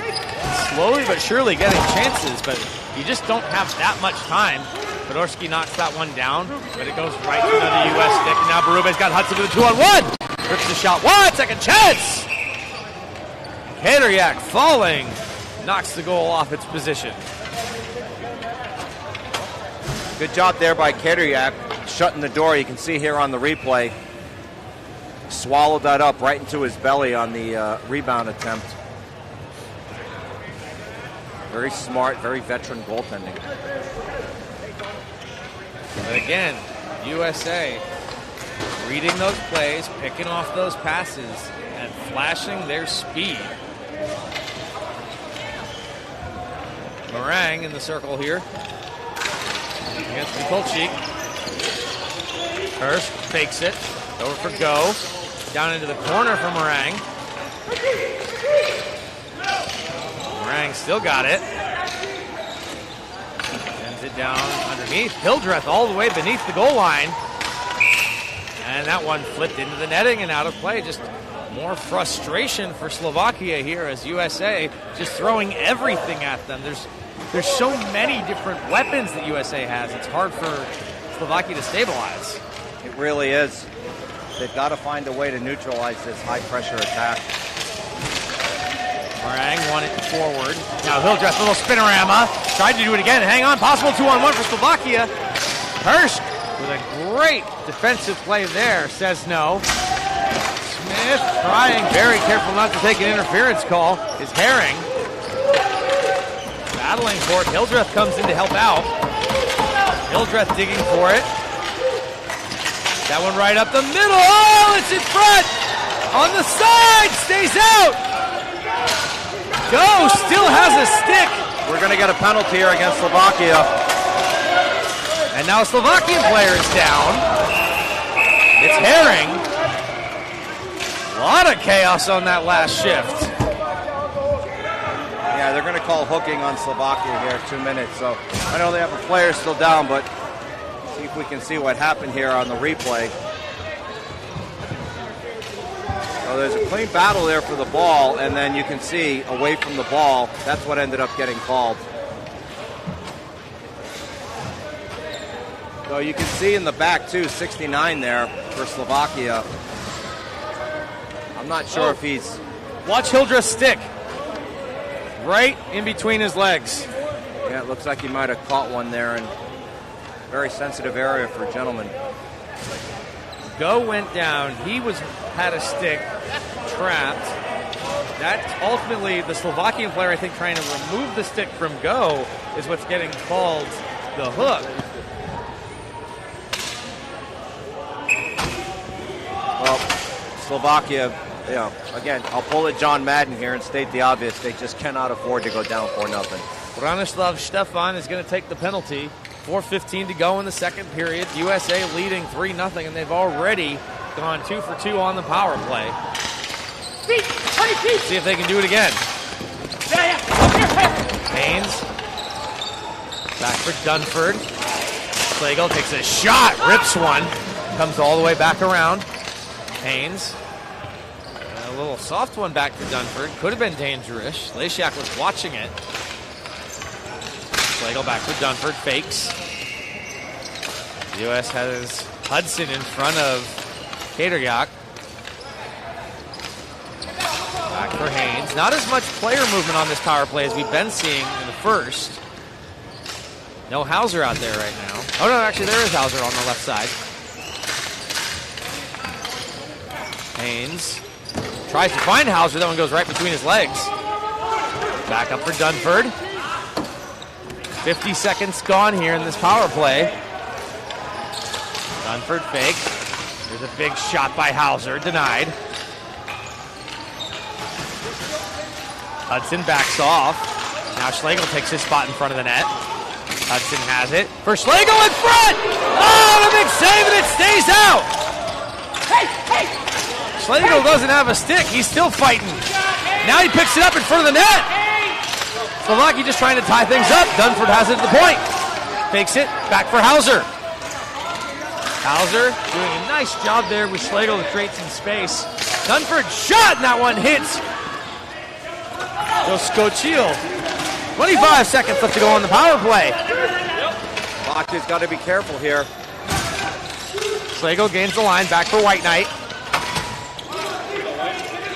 slowly but surely getting chances, but you just don't have that much time. Podorski knocks that one down, but it goes right to another U.S. stick. And now Berube's got Hudson with a 2-on-1. Rips the shot. Second chance. Kaderjak falling, knocks the goal off its position. Good job there by Kaderjak, shutting the door. You can see here on the replay. Swallowed that up right into his belly on the rebound attempt. Very smart, very veteran goaltending. But again, USA reading those plays, picking off those passes, and flashing their speed. Meringue in the circle here against Mikulczyk. Herschk fakes it. Over for Go. Down into the corner for Meringue. Meringue still got it. Sends it down underneath. Hildreth all the way beneath the goal line. And that one flipped into the netting and out of play. Just more frustration for Slovakia here as USA just throwing everything at them. There's so many different weapons that USA has. It's hard for Slovakia to stabilize. It really is. They've got to find a way to neutralize this high-pressure attack. Meringue won it forward. Now Hildreth, little spinorama. Tried to do it again. Hang on, possible 2-on-1 for Slovakia. Herschk with a great defensive play there, says no. Smith trying, very careful not to take an interference call, is Herring. Battling for it. Hildreth comes in to help out. Hildreth digging for it. That one right up the middle. Oh, it's in front. On the side, stays out. Go still has a stick. We're going to get a penalty here against Slovakia. And now a Slovakian player is down. It's Herring. A lot of chaos on that last shift. Yeah, they're going to call hooking on Slovakia here, 2 minutes. So I know they have a player still down, but see if we can see what happened here on the replay. So there's a clean battle there for the ball, and then you can see away from the ball, that's what ended up getting called. So you can see in the back too, 69 there for Slovakia. I'm not sure if he's... Watch Hildreth's stick. Right in between his legs. Yeah, it looks like he might have caught one there, and very sensitive area for a gentleman. Go went down. He had a stick trapped. That's ultimately the Slovakian player, I think, trying to remove the stick from Go is what's getting called the hook. Well, Slovakia, again, I'll pull it John Madden here and state the obvious. They just cannot afford to go down 4-0. Branislav Štefan is going to take the penalty. 4:15 to go in the second period. USA leading 3-0, and they've already gone 2 for 2 on the power play. See if they can do it again. Haynes. Back for Dunford. Schlegel takes a shot, rips one. Comes all the way back around. Haynes. A little soft one back to Dunford. Could have been dangerous. Lajčiak was watching it. Schlegel back for Dunford, fakes. The U.S. has Hudson in front of Kaderjak. Back for Haynes. Not as much player movement on this power play as we've been seeing in the first. No Housser out there right now. Oh no, actually there is Housser on the left side. Haynes tries to find Housser, that one goes right between his legs. Back up for Dunford. 50 seconds gone here in this power play. Dunford fake. There's a big shot by Housser, denied. Hudson backs off. Now Schlegel takes his spot in front of the net. Hudson has it for Schlegel in front! Oh, a big save and it stays out! Schlegel doesn't have a stick, he's still fighting. Now he picks it up in front of the net. Slovakia just trying to tie things up. Dunford has it at the point. Fakes it, back for Housser. Housser doing a nice job there with Schlegel to create some space. Dunford shot, and that one hits. Skochil. 25 seconds left to go on the power play. Slovakia's got to be careful here. Schlegel gains the line, back for White Knight.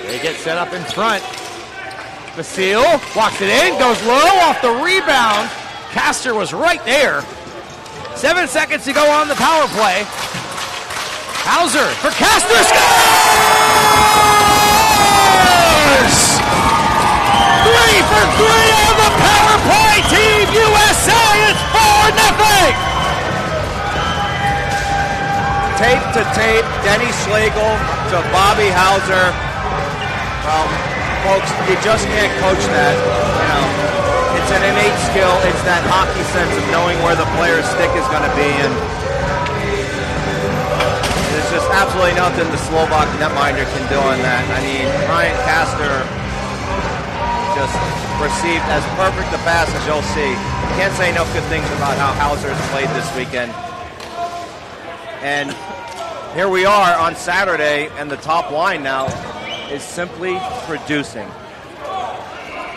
They get set up in front. Vasile walks it in, goes low off the rebound. Castor was right there. 7 seconds to go on the power play. Housser for Castor, scores! 3 for 3 on the power play. Team USA, it's 4-0. Tape to tape, Denny Schlegel to Bobby Housser. Well, folks, you just can't coach that. You know, it's an innate skill. It's that hockey sense of knowing where the player's stick is going to be, and there's just absolutely nothing the Slovak netminder can do on that. I mean, Ryan Castor just received as perfect a pass as you'll see. Can't say enough good things about how Housser's played this weekend. And here we are on Saturday, and the top line now is simply producing.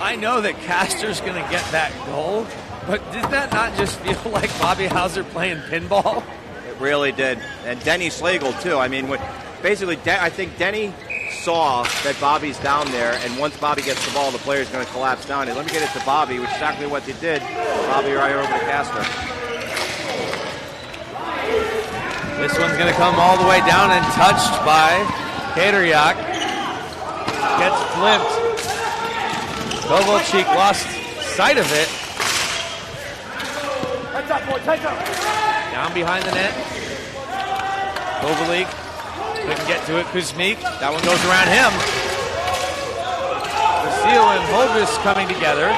I know that Castor's going to get that goal, but did that not just feel like Bobby Housser playing pinball? It really did. And Denny Schlegel, too. I mean, basically, I think Denny saw that Bobby's down there, and once Bobby gets the ball, the player's going to collapse down. And let me get it to Bobby, which is exactly what they did. Bobby right over to Castor. This one's going to come all the way down and touched by Kaderjak. Gets flipped. Kovalchik lost sight of it. Down behind the net. Kovalchik couldn't get to it. Kuzmik, that one goes around him. Vasile and Holbis coming together.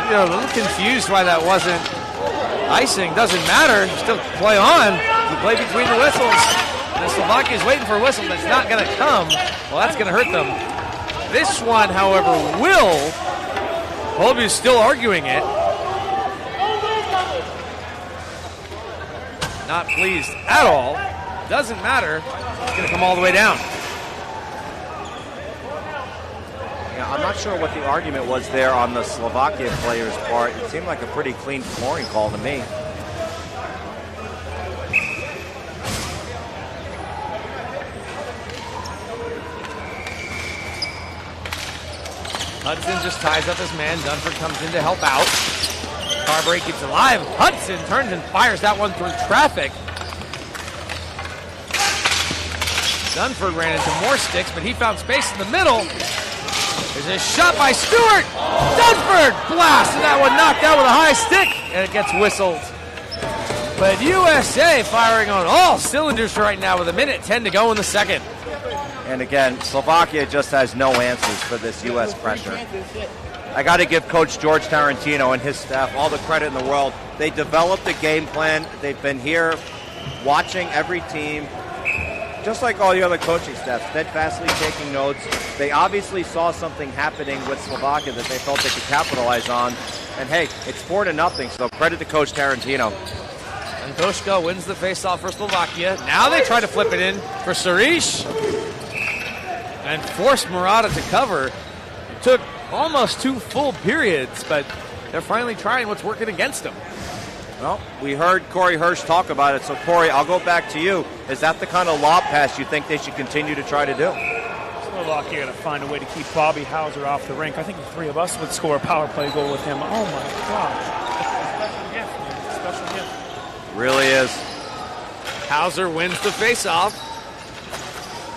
They're a little confused why that wasn't icing. Doesn't matter. Still play on. You play between the whistles. And Slovakia's waiting for a whistle that's not going to come. Well, that's going to hurt them. This one, however, will. Holby's still arguing it. Not pleased at all. Doesn't matter. It's going to come all the way down. Yeah, I'm not sure what the argument was there on the Slovakia player's part. It seemed like a pretty clean flooring call to me. Hudson just ties up his man. Dunford comes in to help out. Carberry keeps alive. Hudson turns and fires that one through traffic. Dunford ran into more sticks, but he found space in the middle. There's a shot by Stewart. Dunford blast, and that one knocked out with a high stick, and it gets whistled. But USA firing on all cylinders right now with 1:10 to go in the second. And again, Slovakia just has no answers for this U.S. pressure. I got to give Coach George Tarantino and his staff all the credit in the world. They developed a game plan. They've been here watching every team, just like all the other coaching staff, steadfastly taking notes. They obviously saw something happening with Slovakia that they felt they could capitalize on. And hey, it's 4-0, so credit to Coach Tarantino. And Koshka wins the faceoff for Slovakia. Now they try to flip it in for Sarish and forced Morotta to cover. It took almost 2 full periods, but they're finally trying what's working against them. Well, we heard Corey Herschk talk about it, so Corey, I'll go back to you. Is that the kind of lob pass you think they should continue to try to do? Slovakia going to find a way to keep Bobby Housser off the rink. I think the three of us would score a power play goal with him. Oh my gosh. Special gift, man. Special gift. Really is. Housser wins the faceoff.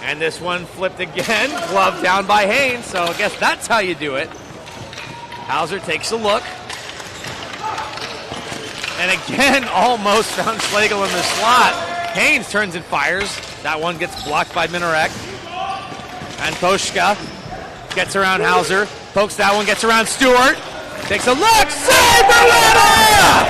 And this one flipped again. Glove down by Haynes, so I guess that's how you do it. Housser takes a look. And again, almost found Schlegel in the slot. Haynes turns and fires. That one gets blocked by Minarek. And Koshka gets around Housser. Pokes that one, gets around Stewart. Takes a look. Save Morotta!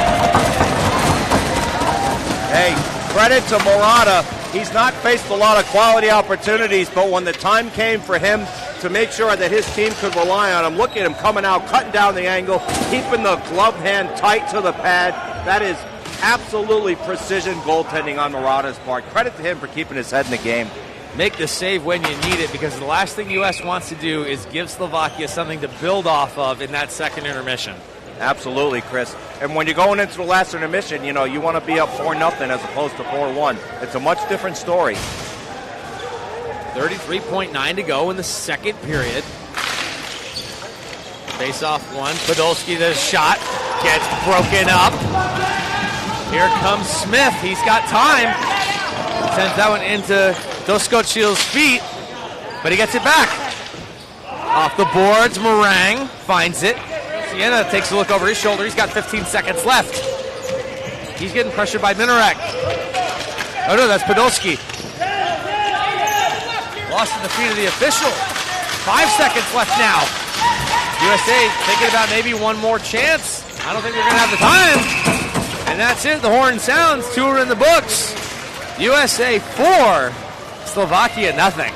Hey, credit to Morotta. He's not faced a lot of quality opportunities, but when the time came for him to make sure that his team could rely on him, look at him coming out, cutting down the angle, keeping the glove hand tight to the pad. That is absolutely precision goaltending on Morotta's part. Credit to him for keeping his head in the game. make the save when you need it, because the last thing U.S. wants to do is give Slovakia something to build off of in that second intermission. Absolutely, Chris. And when you're going into the last intermission, you want to be up 4-0 as opposed to 4-1. It's a much different story. 33.9 to go in the second period. Face off one. Podolski, the shot gets broken up. Here comes Smith. He's got time. Sends that one into Doskocil's feet, but he gets it back. Off the boards, Meringue finds it. Siena takes a look over his shoulder. He's got 15 seconds left. He's getting pressured by Minarek. Oh no, that's Podolski. Lost at the feet of the official. 5 seconds left now. USA thinking about maybe one more chance. I don't think they're going to have the time. And that's it. The horn sounds. 2 are in the books. USA 4, Slovakia nothing.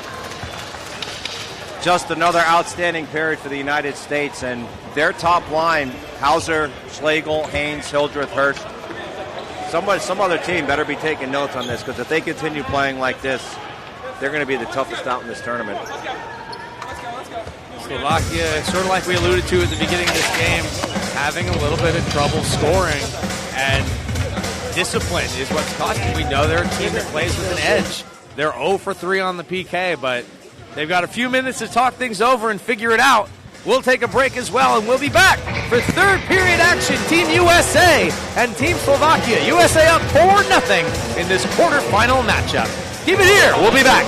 Just another outstanding period for the United States, and their top line, Housser, Schlegel, Haynes, Hildreth, Herschk. Some other team better be taking notes on this, because if they continue playing like this, they're going to be the toughest out in this tournament. Slovakia, sort of like we alluded to at the beginning of this game, having a little bit of trouble scoring, and discipline is what's costing. We know they're a team that plays with an edge. They're 0 for 3 on the PK, but they've got a few minutes to talk things over and figure it out. We'll take a break as well, and we'll be back for third period action. Team USA and Team Slovakia. USA up 4-0 in this quarterfinal matchup. Keep it here. We'll be back.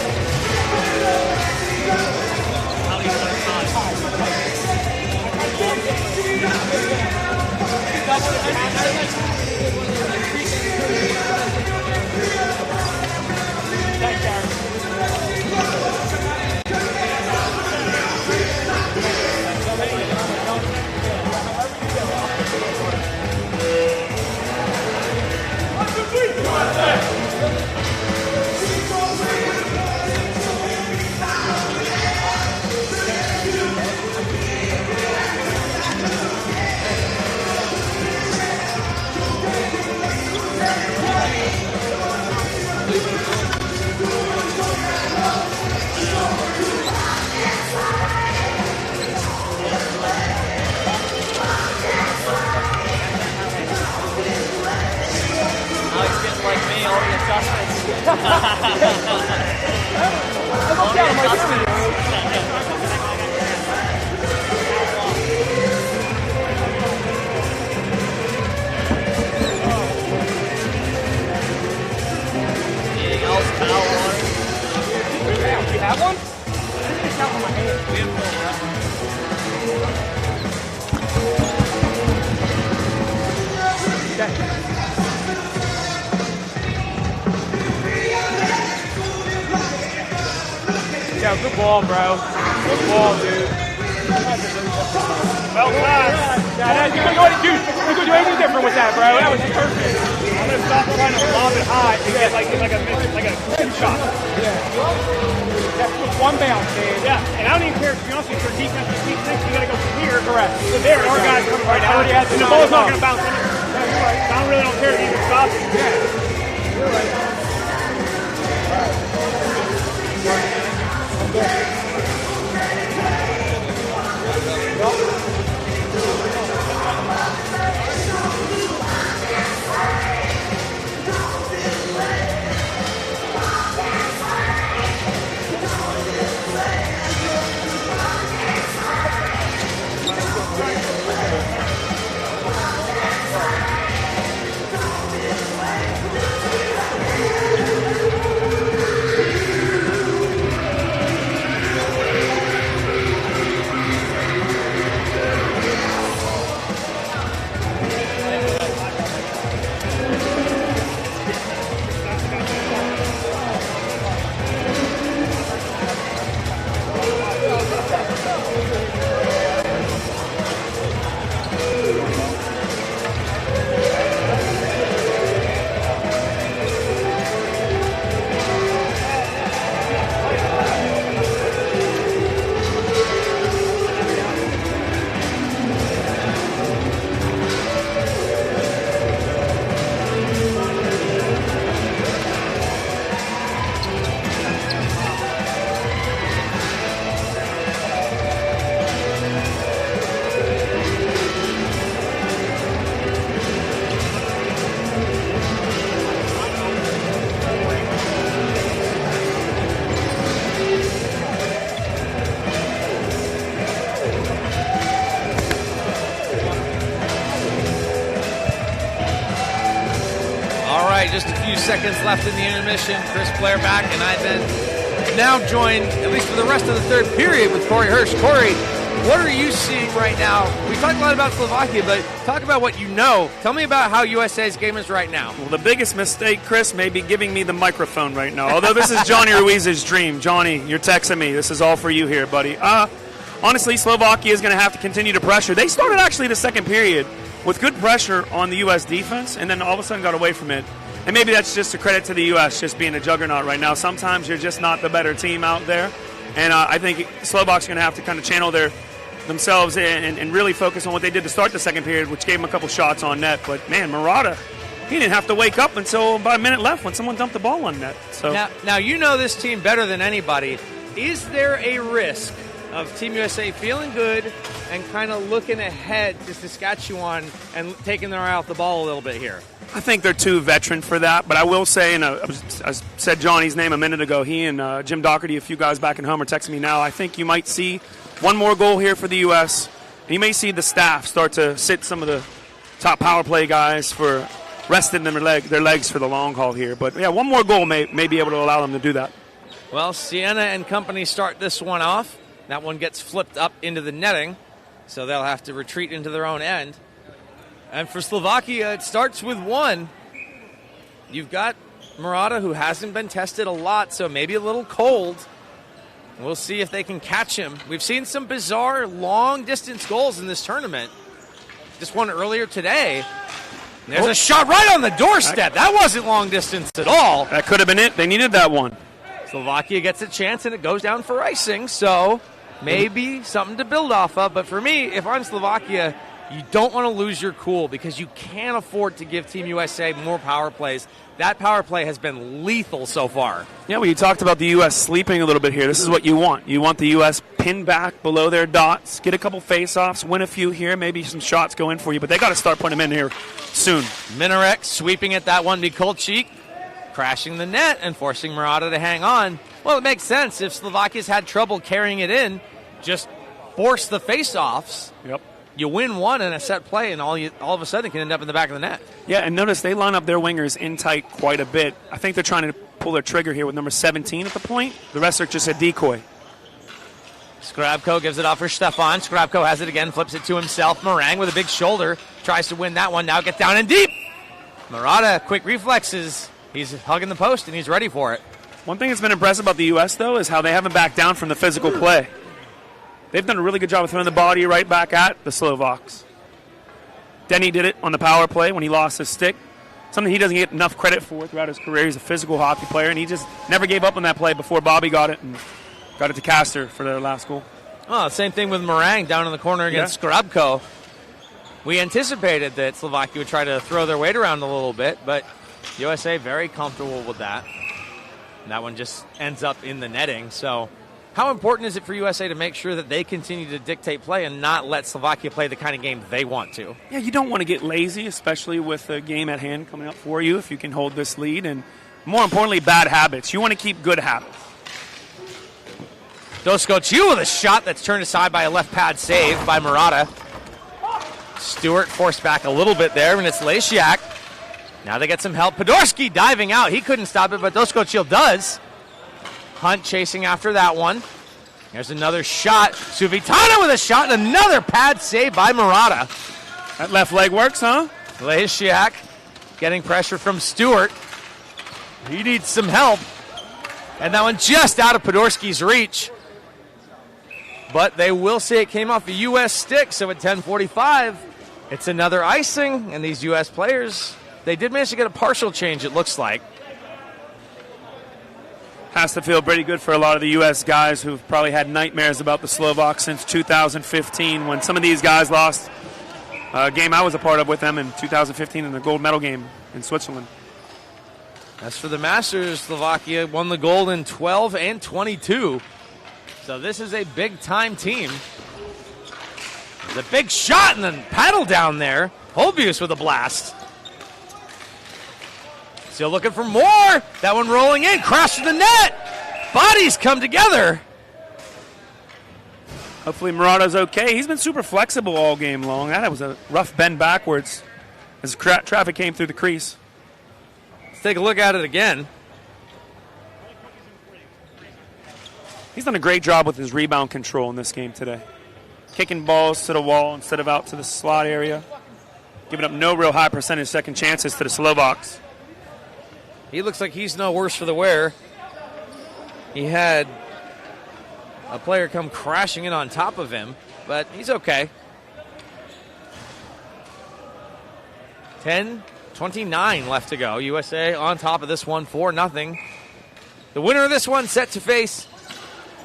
Yeah, good ball, bro. Good ball, dude. Well done. You couldn't go do anything different with that, bro. That was perfect. I'm gonna stop trying to lob it high and get like a good shot. Yeah. That's just one bounce, dude. Yeah, and I don't even care, to be honest with you, for defense, you gotta go from here. Correct. So there, our guys coming right out. And the ball's not gonna bounce anywhere. Yeah, you're right. So I really don't care to even stop it. Yeah. You're right. few seconds left in the intermission. Chris Blair back, and I then now joined, at least for the rest of the third period, with Corey Herschk. Corey, what are you seeing right now? We talked a lot about Slovakia, but talk about what you know. Tell me about how USA's game is right now. Well, the biggest mistake, Chris, may be giving me the microphone right now. Although this is Johnny Ruiz's dream. Johnny, you're texting me. This is all for you here, buddy. Honestly, Slovakia is going to have to continue to pressure. They started actually the second period with good pressure on the U.S. defense, and then all of a sudden got away from it. And maybe that's just a credit to the U.S. just being a juggernaut right now. Sometimes you're just not the better team out there. And I think Slovaks are going to have to kind of channel themselves and really focus on what they did to start the second period, which gave them a couple shots on net. But, man, Morotta, he didn't have to wake up until about a minute left when someone dumped the ball on net. So Now you know this team better than anybody. Is there a risk of Team USA feeling good and kind of looking ahead to Saskatchewan and taking their eye off the ball a little bit here? I think they're too veteran for that, but I will say, and I said Johnny's name a minute ago, he and Jim Doherty, a few guys back at home, are texting me now. I think you might see one more goal here for the U.S., and you may see the staff start to sit some of the top power play guys for resting their legs for the long haul here. But, yeah, one more goal may be able to allow them to do that. Well, Sienna and company start this one off. That one gets flipped up into the netting, so they'll have to retreat into their own end. And for Slovakia, it starts with one. You've got Morotta, who hasn't been tested a lot, so maybe a little cold. We'll see if they can catch him. We've seen some bizarre long-distance goals in this tournament. Just one earlier today. There's a shot right on the doorstep. That wasn't long distance at all. That could have been it. They needed that one. Slovakia gets a chance, and it goes down for icing, so maybe something to build off of. But for me, if I'm Slovakia, you don't want to lose your cool because you can't afford to give Team USA more power plays. That power play has been lethal so far. Yeah, well, you talked about the U.S. sleeping a little bit here. This is what you want. You want the U.S. pinned back below their dots, get a couple face-offs, win a few here, maybe some shots go in for you, but they got to start putting them in here soon. Minarek sweeping at that one, Mikulchik crashing the net and forcing Morotta to hang on. Well, it makes sense. If Slovakia's had trouble carrying it in, just force the face-offs. Yep. You win one in a set play, and all of a sudden it can end up in the back of the net. Yeah, and notice they line up their wingers in tight quite a bit. I think they're trying to pull their trigger here with number 17 at the point. The rest are just a decoy. Skrabko gives it off for Štefan. Skrabko has it again, flips it to himself. Morang with a big shoulder tries to win that one. Now gets down and deep. Morotta, quick reflexes. He's hugging the post, and he's ready for it. One thing that's been impressive about the U.S., though, is how they haven't backed down from the physical play. They've done a really good job of throwing the body right back at the Slovaks. Denny did it on the power play when he lost his stick. Something he doesn't get enough credit for throughout his career. He's a physical hockey player, and he just never gave up on that play before Bobby got it and got it to Castor for their last goal. Oh, same thing with Morang down in the corner against Skrabko. We anticipated that Slovakia would try to throw their weight around a little bit, but USA very comfortable with that. And that one just ends up in the netting. So how important is it for USA to make sure that they continue to dictate play and not let Slovakia play the kind of game they want to? Yeah, you don't want to get lazy, especially with the game at hand coming up for you if you can hold this lead. And more importantly, bad habits. You want to keep good habits. Doskočiu with a shot that's turned aside by a left pad save by Morotta. Stewart forced back a little bit there, and it's Lajčiak. Now they get some help. Podorski diving out. He couldn't stop it, but Doskočiu does. Hunt chasing after that one. There's another shot. Svitana with a shot, and another pad save by Morotta. That left leg works, huh? Lajčiak getting pressure from Stewart. He needs some help. And that one just out of Podorski's reach. But they will say it came off a U.S. stick, so at 10:45, it's another icing, and these U.S. players, they did manage to get a partial change, it looks like. Has to feel pretty good for a lot of the U.S. guys who've probably had nightmares about the Slovaks since 2015 when some of these guys lost a game I was a part of with them in 2015 in the gold medal game in Switzerland. As for the Masters, Slovakia won the gold in 12 and 22. So this is a big-time team. The big shot and then paddle down there. Holbius with a blast. Still looking for more. That one rolling in. Crash to the net. Bodies come together. Hopefully Morotta's okay. He's been super flexible all game long. That was a rough bend backwards as traffic came through the crease. Let's take a look at it again. He's done a great job with his rebound control in this game today. Kicking balls to the wall instead of out to the slot area. Giving up no real high percentage second chances to the Slovaks. He looks like he's no worse for the wear. He had a player come crashing in on top of him, but he's okay. 10:29 left to go. USA on top of this one, 4-0. The winner of this one set to face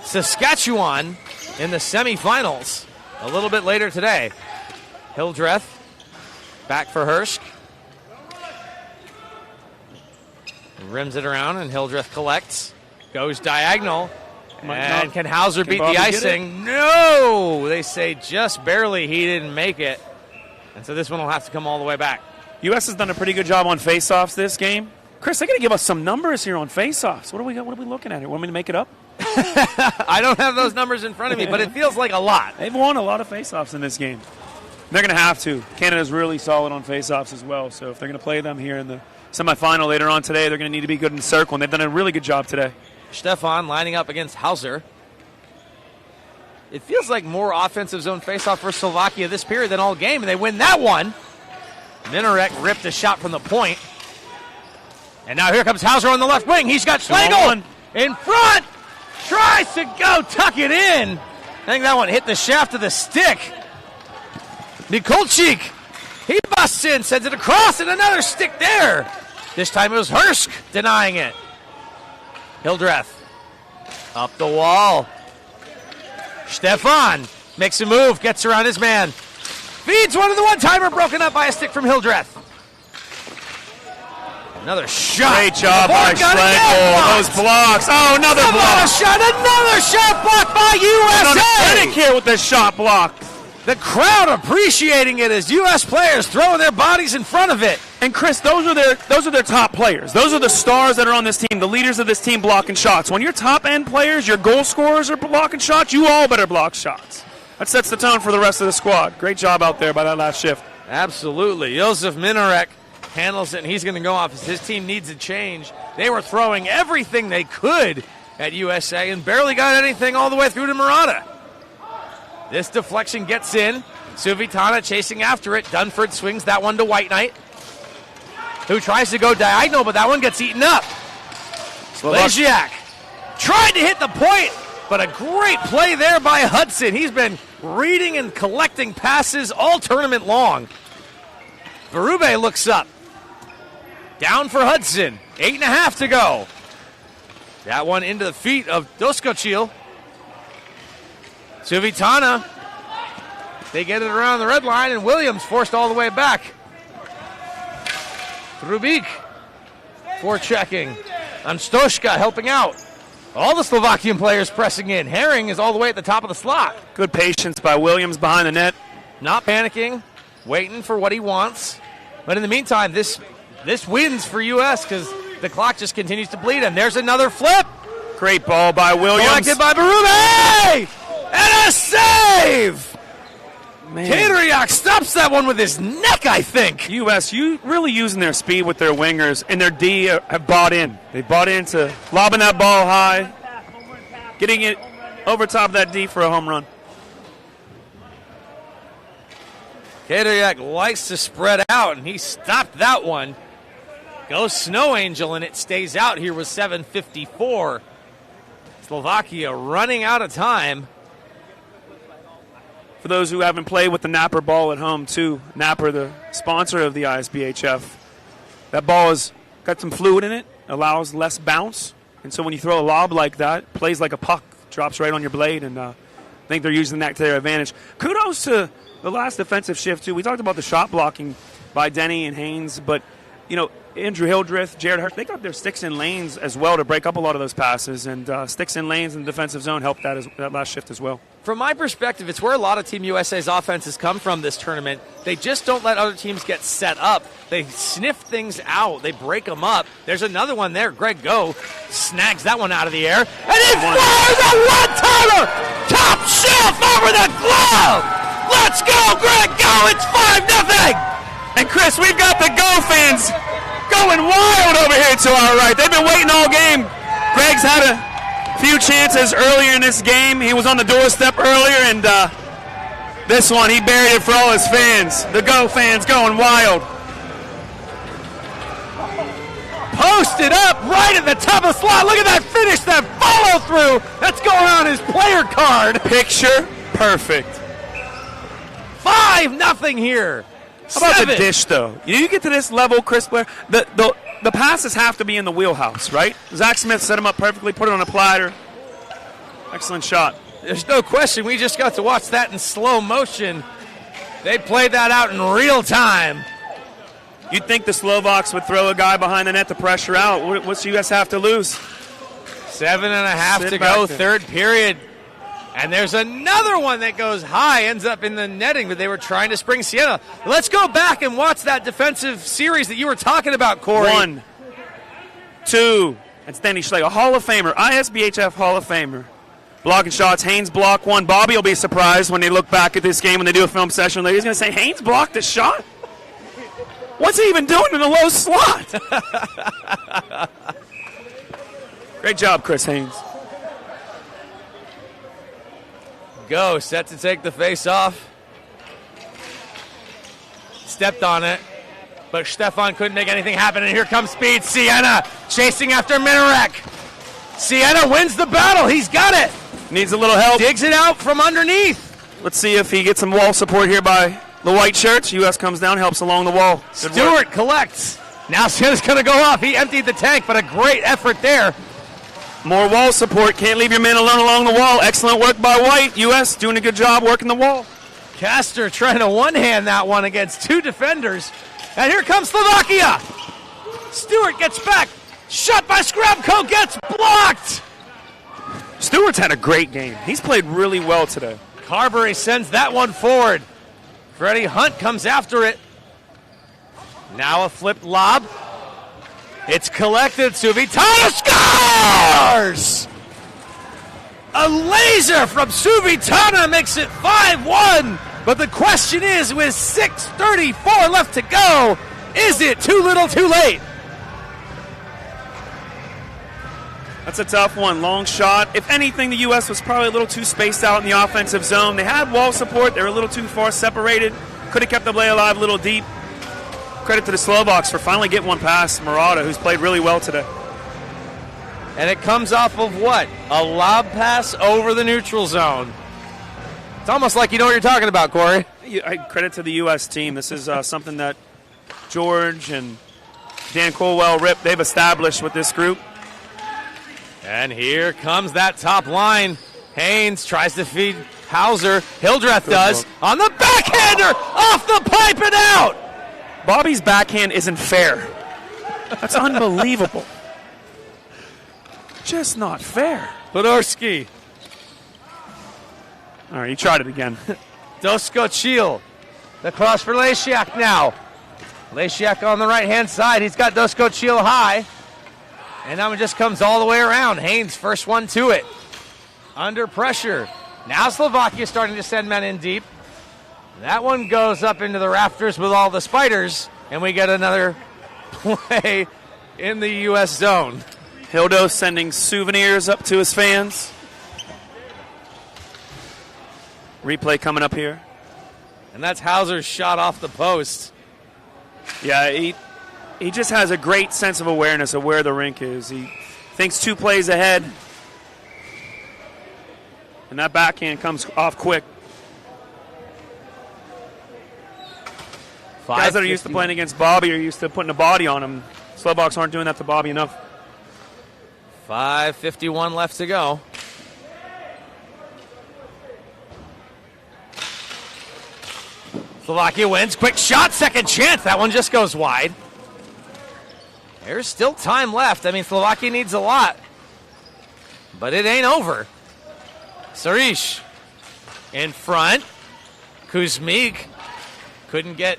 Saskatchewan in the semifinals a little bit later today. Hildreth back for Herschk. Rims it around, and Hildreth collects. Goes diagonal. And can Housser beat the icing? No! They say just barely he didn't make it. And so this one will have to come all the way back. U.S. has done a pretty good job on faceoffs this game. Chris, they got to give us some numbers here on faceoffs. What are we looking at here? Want me to make it up? I don't have those numbers in front of me, but it feels like a lot. They've won a lot of faceoffs in this game. They're going to have to. Canada's really solid on faceoffs as well, so if they're going to play them here in the semifinal later on today, they're going to need to be good in the circle, and they've done a really good job today. Štefan lining up against Housser. It feels like more offensive zone faceoff for Slovakia this period than all game, and they win that one. Minarek ripped a shot from the point. And now here comes Housser on the left wing. He's got Schlegel in front. Tries to go tuck it in. I think that one hit the shaft of the stick. Nikolchik, he busts in, sends it across, and another stick there. This time it was Herschk denying it. Hildreth up the wall. Štefan makes a move, gets around his man. Feeds one of the one-timer, broken up by a stick from Hildreth. Another shot. Great job by Schlegel. Those blocks. Oh, another block. Another shot blocked by USA. Here with this shot block. The crowd appreciating it as U.S. players throwing their bodies in front of it. And Chris, those are their top players. Those are the stars that are on this team, the leaders of this team blocking shots. When your top-end players, your goal scorers are blocking shots, you all better block shots. That sets the tone for the rest of the squad. Great job out there by that last shift. Absolutely. Josef Minarek handles it, and he's going to go off as his team needs a change. They were throwing everything they could at USA and barely got anything all the way through to Morotta. This deflection gets in. Svitana chasing after it. Dunford swings that one to White Knight, who tries to go diagonal, but that one gets eaten up. Lajčiak tried to hit the point, but a great play there by Hudson. He's been reading and collecting passes all tournament long. Berube looks up. Down for Hudson. 8.5 to go. That one into the feet of Doskochil. Svitana. They get it around the red line, and Williams forced all the way back. Rubik for checking. Anstoshka helping out. All the Slovakian players pressing in. Herring is all the way at the top of the slot. Good patience by Williams behind the net. Not panicking, waiting for what he wants. But in the meantime, this wins for U.S. because the clock just continues to bleed. And there's another flip. Great ball by Williams. Collected by Berube! And a save! Kaderjak stops that one with his neck, I think. U.S. really using their speed with their wingers, and their D have bought in. They bought into lobbing that ball high, getting it over top of that D for a home run. Kaderjak likes to spread out, and he stopped that one. Goes Snow Angel, and it stays out here with 7:54. Slovakia running out of time. For those who haven't played with the Napper ball at home, too, Napper, the sponsor of the ISBHF, that ball has got some fluid in it, allows less bounce, and so when you throw a lob like that, it plays like a puck, drops right on your blade, and I think they're using that to their advantage. Kudos to the last defensive shift, too. We talked about the shot blocking by Denny and Haynes, but, Andrew Hildreth, Jared Herschk, they got their sticks in lanes as well to break up a lot of those passes, and sticks in lanes in the defensive zone helped that last shift as well. From my perspective, it's where a lot of Team USA's offenses come from this tournament. They just don't let other teams get set up. They sniff things out. They break them up. There's another one there. Greg Go snags that one out of the air, and he fires a one-timer! Top shelf over the glove! Let's go, Greg Go! It's 5-0! And Chris, we've got the Go fans going wild over here to our right. They've been waiting all game. Greg's had a few chances earlier in this game. He was on the doorstep earlier, and this one, he buried it for all his fans. The Go fans going wild. Posted up right at the top of the slot. Look at that finish, that follow through. That's going on his player card. Picture perfect. 5-0 here. How about the dish, though? You get to this level, Chris Blair, the passes have to be in the wheelhouse, right? Zach Smith set him up perfectly, put it on a platter. Excellent shot. There's no question. We just got to watch that in slow motion. They played that out in real time. You'd think the Slovaks would throw a guy behind the net to pressure out. What's the U.S. have to lose? 7.5 to go, third period. And there's another one that goes high, ends up in the netting, but they were trying to spring Sienna. Let's go back and watch that defensive series that you were talking about, Corey. 1, 2. That's Denny Schlegel, Hall of Famer, ISBHF Hall of Famer. Blocking shots, Haynes blocked one. Bobby will be surprised when they look back at this game when they do a film session. He's going to say, Haynes blocked a shot? What's he even doing in the low slot? Great job, Chris Haynes. Go, set to take the face off. Stepped on it, but Štefan couldn't make anything happen, and here comes speed. Sienna chasing after Minarek. Sienna wins the battle. He's got it. Needs a little help. Digs it out from underneath. Let's see if he gets some wall support here by the white shirts. U.S. comes down, helps along the wall. Good Stewart work. collects. Now Sienna's going to go off. He emptied the tank, but a great effort there. More wall support. Can't leave your man alone along the wall. Excellent work by White. U.S. doing a good job working the wall. Castor trying to one-hand that one against two defenders. And here comes Slovakia. Stewart gets back. Shot by Skrabko. Gets blocked. Stewart's had a great game. He's played really well today. Carberry sends that one forward. Freddie Hunt comes after it. Now a flipped lob. It's collected. Svitana scores! A laser from Svitana makes it 5-1. But the question is, with 6:34 left to go, is it too little too late? That's a tough one. Long shot. If anything, the U.S. was probably a little too spaced out in the offensive zone. They had wall support. They were a little too far separated. Could have kept the play alive a little deep. Credit to the Slovaks for finally getting one past Morotta, who's played really well today. And it comes off of what? A lob pass over the neutral zone. It's almost like you know what you're talking about, Corey. Credit to the U.S. team. This is something that George and Dan Colwell, Rip, they've established with this group. And here comes that top line. Haynes tries to feed Housser. Hildreth does. On the backhander! Off the pipe and out! Bobby's backhand isn't fair. That's unbelievable. Just not fair. Podorski. All right, he tried it again. Doskochil. The cross for Lajčiak now. Lajčiak on the right-hand side. He's got Doskochil high. And that one just comes all the way around. Haynes, first one to it. Under pressure. Now Slovakia starting to send men in deep. That one goes up into the rafters with all the spiders. And we get another play in the U.S. zone. Hildo sending souvenirs up to his fans. Replay coming up here. And that's Hauser's shot off the post. Yeah, he just has a great sense of awareness of where the rink is. He thinks 2 plays ahead. And that backhand comes off quick. Guys that are used to playing against Bobby are used to putting a body on him. Slovaks aren't doing that to Bobby enough. 5:51 left to go. Slovakia wins. Quick shot, second chance. That one just goes wide. There's still time left. I mean, Slovakia needs a lot. But it ain't over. Sarish in front. Kuzmik couldn't get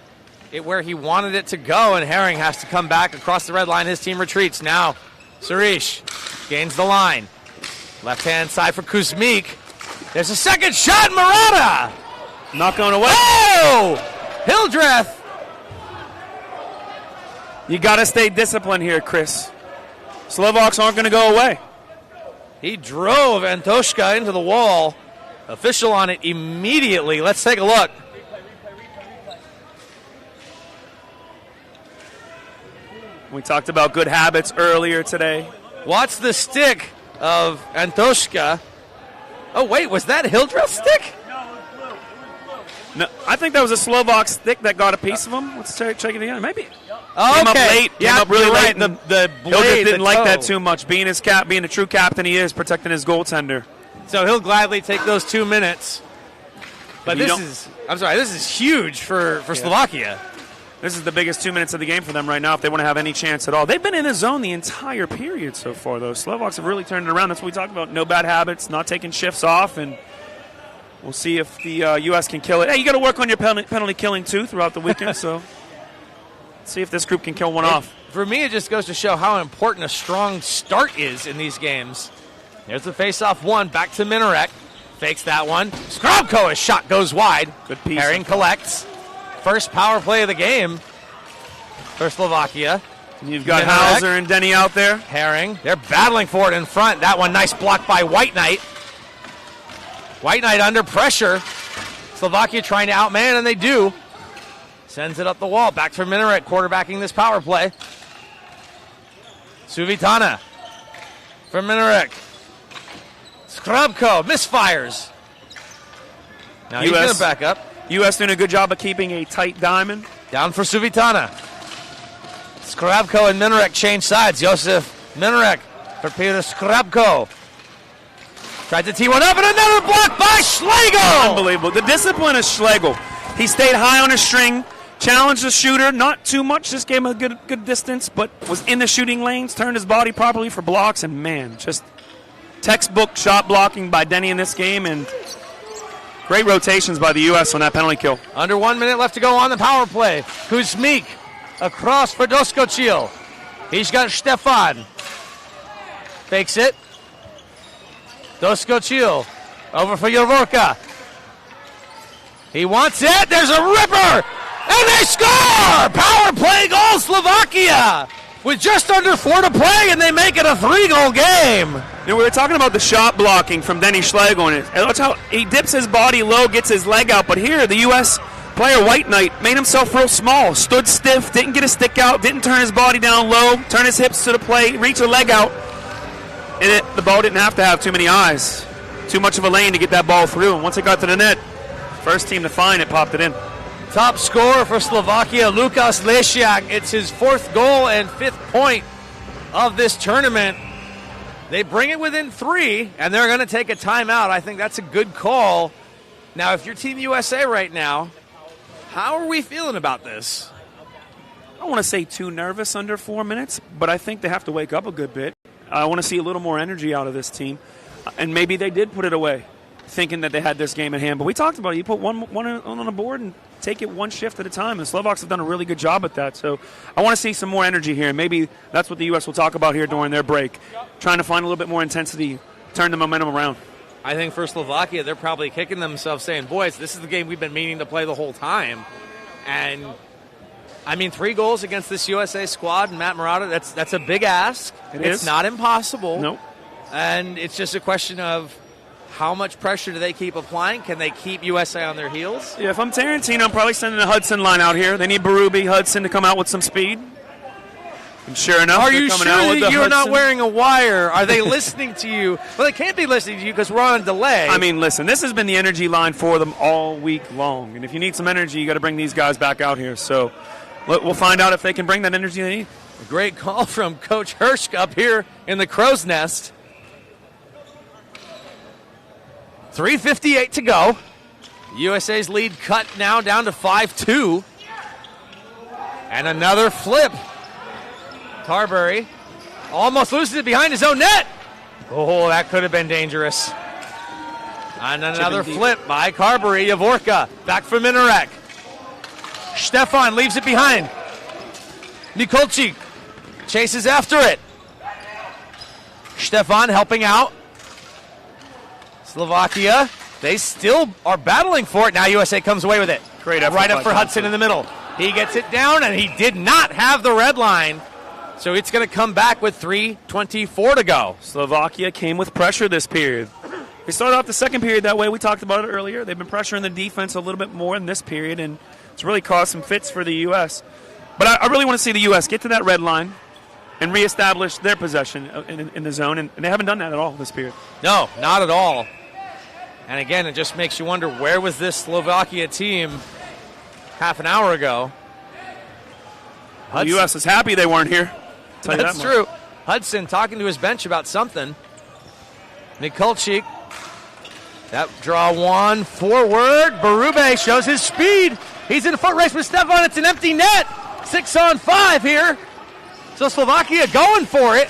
it where he wanted it to go, and Herring has to come back across the red line. His team retreats. Now, Sarish gains the line. Left-hand side for Kuzmik. There's a second shot, Morotta! Not going away. Oh! Hildreth You got to stay disciplined here, Chris. Slovaks aren't going to go away. He drove Antoška into the wall. Official on it immediately. Let's take a look. We talked about good habits earlier today. Watch the stick of Antoška. Oh, wait, was that Hildreth's stick? No, I think that was a Slovak stick that got a piece of him. Let's check it again. Maybe. Oh, Came okay. up late. Yeah, Came up really right. late. The blade, Hildreth didn't the like that toe. too much. Being the true captain he is, protecting his goaltender. So he'll gladly take those 2 minutes. But this is huge for Slovakia. This is the biggest 2 minutes of the game for them right now if they want to have any chance at all. They've been in the zone the entire period so far, though. Slovaks have really turned it around. That's what we talked about. No bad habits, not taking shifts off, and we'll see if the U.S. can kill it. Hey, you got to work on your penalty killing, too, throughout the weekend, so see if this group can kill one off. For me, it just goes to show how important a strong start is in these games. There's the face-off one, back to Minarek. Fakes that one. Skrabko, his shot goes wide. Good piece. Herring collects. First power play of the game for Slovakia. You've got Minarek. Housser and Denny out there. Herring. They're battling for it in front. That one, nice block by White Knight. White Knight under pressure. Slovakia trying to outman, and they do. Sends it up the wall. Back for Minarek, quarterbacking this power play. Svitana for Minarek. Skrabko misfires. Now he's going to back up. U.S. doing a good job of keeping a tight diamond. Down for Svitana. Skrabko and Minarek change sides. Josef Minarek for Peter Skrabko. Tried to tee one up, and another block by Schlegel! Unbelievable. The discipline of Schlegel. He stayed high on his string, challenged the shooter, not too much, just gave him a good distance, but was in the shooting lanes, turned his body properly for blocks, and man, just textbook shot blocking by Denny in this game, and great rotations by the U.S. on that penalty kill. Under 1 minute left to go on the power play. Kuzmik across for Doskochil. He's got Štefan. Fakes it. Doskochil over for Javorka. He wants it. There's a ripper. And they score! Power play goal, Slovakia! With just under 4 to play, and they make it a 3-goal game. You know, we were talking about the shot blocking from Denny Schlegel, and watch how he dips his body low, gets his leg out. But here, the U.S. player, White Knight, made himself real small, stood stiff, didn't get his stick out, didn't turn his body down low, turn his hips to the plate, reach a leg out. And the ball didn't have to have too many eyes. Too much of a lane to get that ball through. And once it got to the net, first team to find it, popped it in. Top scorer for Slovakia, Lukáš Lajčiak. It's his 4th goal and 5th point of this tournament. They bring it within 3, and they're going to take a timeout. I think that's a good call. Now, if you're Team USA right now, how are we feeling about this? I don't want to say too nervous under 4 minutes, but I think they have to wake up a good bit. I want to see a little more energy out of this team. And maybe they did put it away, thinking that they had this game in hand. But we talked about it. You put one on the board and take it one shift at a time. And the Slovaks have done a really good job at that. So I want to see some more energy here. And maybe that's what the U.S. will talk about here during their break, trying to find a little bit more intensity, turn the momentum around. I think for Slovakia, they're probably kicking themselves saying, boys, this is the game we've been meaning to play the whole time. And, I mean, 3 goals against this USA squad and Matt Morotta, that's a big ask. It's not impossible. Nope. And it's just a question of how much pressure do they keep applying? Can they keep USA on their heels? Yeah, if I'm Tarantino, I'm probably sending a Hudson line out here. They need Berube, Hudson to come out with some speed. And sure enough, are you coming sure out with that the you're not Hudson. wearing a wire? Are they listening to you? Well, they can't be listening to you because we're on delay. I mean, listen, this has been the energy line for them all week long. And if you need some energy, you got to bring these guys back out here. So we'll find out if they can bring that energy they need. A great call from Coach Herschk up here in the Crow's Nest. 3:58 to go. USA's lead cut now down to 5-2. And another flip. Carberry almost loses it behind his own net. Oh, that could have been dangerous. And another flip by Carberry. Javorka back for Minarek. Štefan leaves it behind. Nikolchik chases after it. Štefan helping out. Slovakia, they still are battling for it. Now USA comes away with it. Great effort right up by for Hudson Dunford. in the middle. He gets it down, and he did not have the red line. So it's going to come back with 3:24 to go. Slovakia came with pressure this period. They started off the second period that way. We talked about it earlier. They've been pressuring the defense a little bit more in this period, and it's really caused some fits for the U.S. But I really want to see the U.S. get to that red line and reestablish their possession in the zone, and they haven't done that at all this period. No, not at all. And again, it just makes you wonder, where was this Slovakia team half an hour ago? The U.S. is happy they weren't here. That's true. Hudson talking to his bench about something. Mikulczyk. That draw one forward. Berube shows his speed. He's in a foot race with Štefan. It's an empty net. 6-on-5 here. So Slovakia going for it.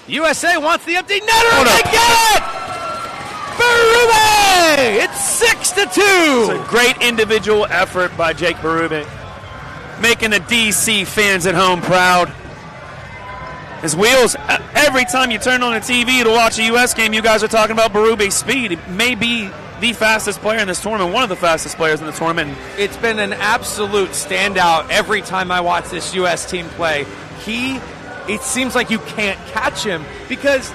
USA wants the empty netter. And they get it! Berube! It's 6-2. It's a great individual effort by Jake Berube, making the DC fans at home proud. His wheels, every time you turn on the TV to watch a U.S. game, you guys are talking about Berube's speed. He may be the fastest player in this tournament, one of the fastest players in the tournament. It's been an absolute standout every time I watch this U.S. team play. It seems like you can't catch him because,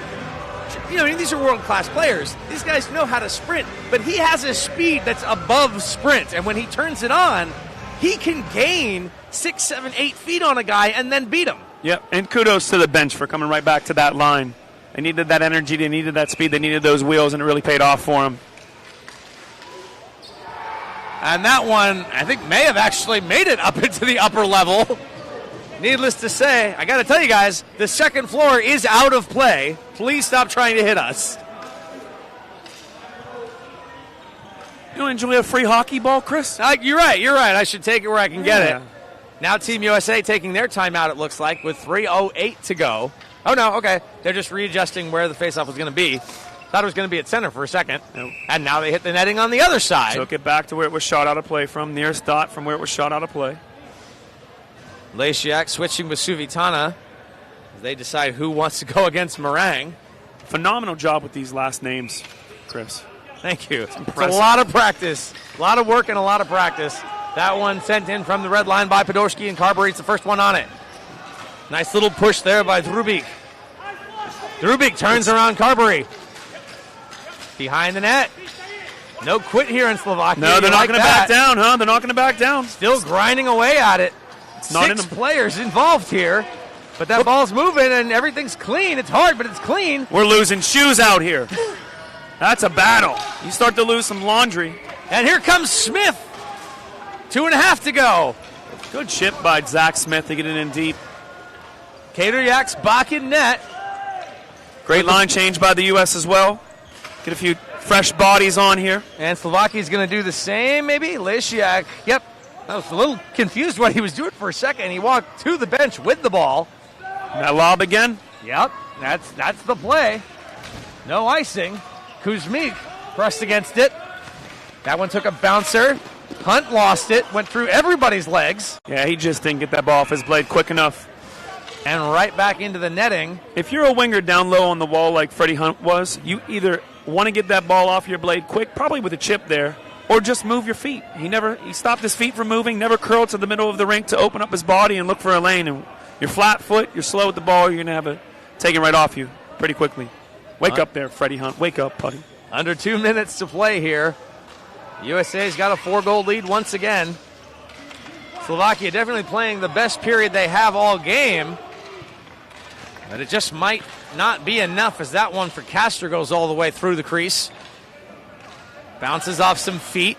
these are world-class players. These guys know how to sprint, but he has a speed that's above sprint, and when he turns it on, he can gain 6, 7, 8 feet on a guy and then beat him. Yep, and kudos to the bench for coming right back to that line. They needed that energy, they needed that speed, they needed those wheels, and it really paid off for them. And that one, I think, may have actually made it up into the upper level. Needless to say, I got to tell you guys, the second floor is out of play. Please stop trying to hit us. You enjoy a free hockey ball, Chris? You're right. I should take it where I can get it. Now Team USA taking their timeout, it looks like, with 3:08 to go. Oh, no, okay. They're just readjusting where the faceoff was going to be. Thought it was going to be at center for a second. Nope. And now they hit the netting on the other side. Took it back to where it was shot out of play from, nearest dot from where it was shot out of play. Lajčiak switching with Svitana as they decide who wants to go against Meringue. Phenomenal job with these last names, Chris. Thank you. It's a lot of practice. A lot of work and a lot of practice. That one sent in from the red line by Podolski, and Carberry's the first one on it. Nice little push there by Drubík. Drubík turns around Carberry. Behind the net. No quit here in Slovakia. No, they're not going to back down, huh? They're not going to back down. Still grinding away at it. Six players involved here. But that ball's moving and everything's clean. It's hard, but it's clean. We're losing shoes out here. That's a battle. You start to lose some laundry. And here comes Smith. 2.5 to go. Good chip by Zach Smith to get it in deep. Kaderjak's back in net. Great line change by the U.S. as well. Get a few fresh bodies on here. And Slovakia's going to do the same, maybe. Lajčiak, yep. I was a little confused what he was doing for a second. He walked to the bench with the ball. That lob again? Yep, that's the play. No icing. Kuzmík pressed against it. That one took a bouncer. Hunt lost it, went through everybody's legs. Yeah, he just didn't get that ball off his blade quick enough. And right back into the netting. If you're a winger down low on the wall like Freddie Hunt was, you either want to get that ball off your blade quick, probably with a chip there, or just move your feet. He stopped his feet from moving, never curled to the middle of the rink to open up his body and look for a lane. And you're flat foot, you're slow with the ball, you're going to have it taken right off you pretty quickly. Wake up there, Freddie Hunt. Wake up, buddy. Under 2 minutes to play here. USA's got a 4-goal lead once again. Slovakia definitely playing the best period they have all game. But it just might not be enough as that one for Castro goes all the way through the crease. Bounces off some feet.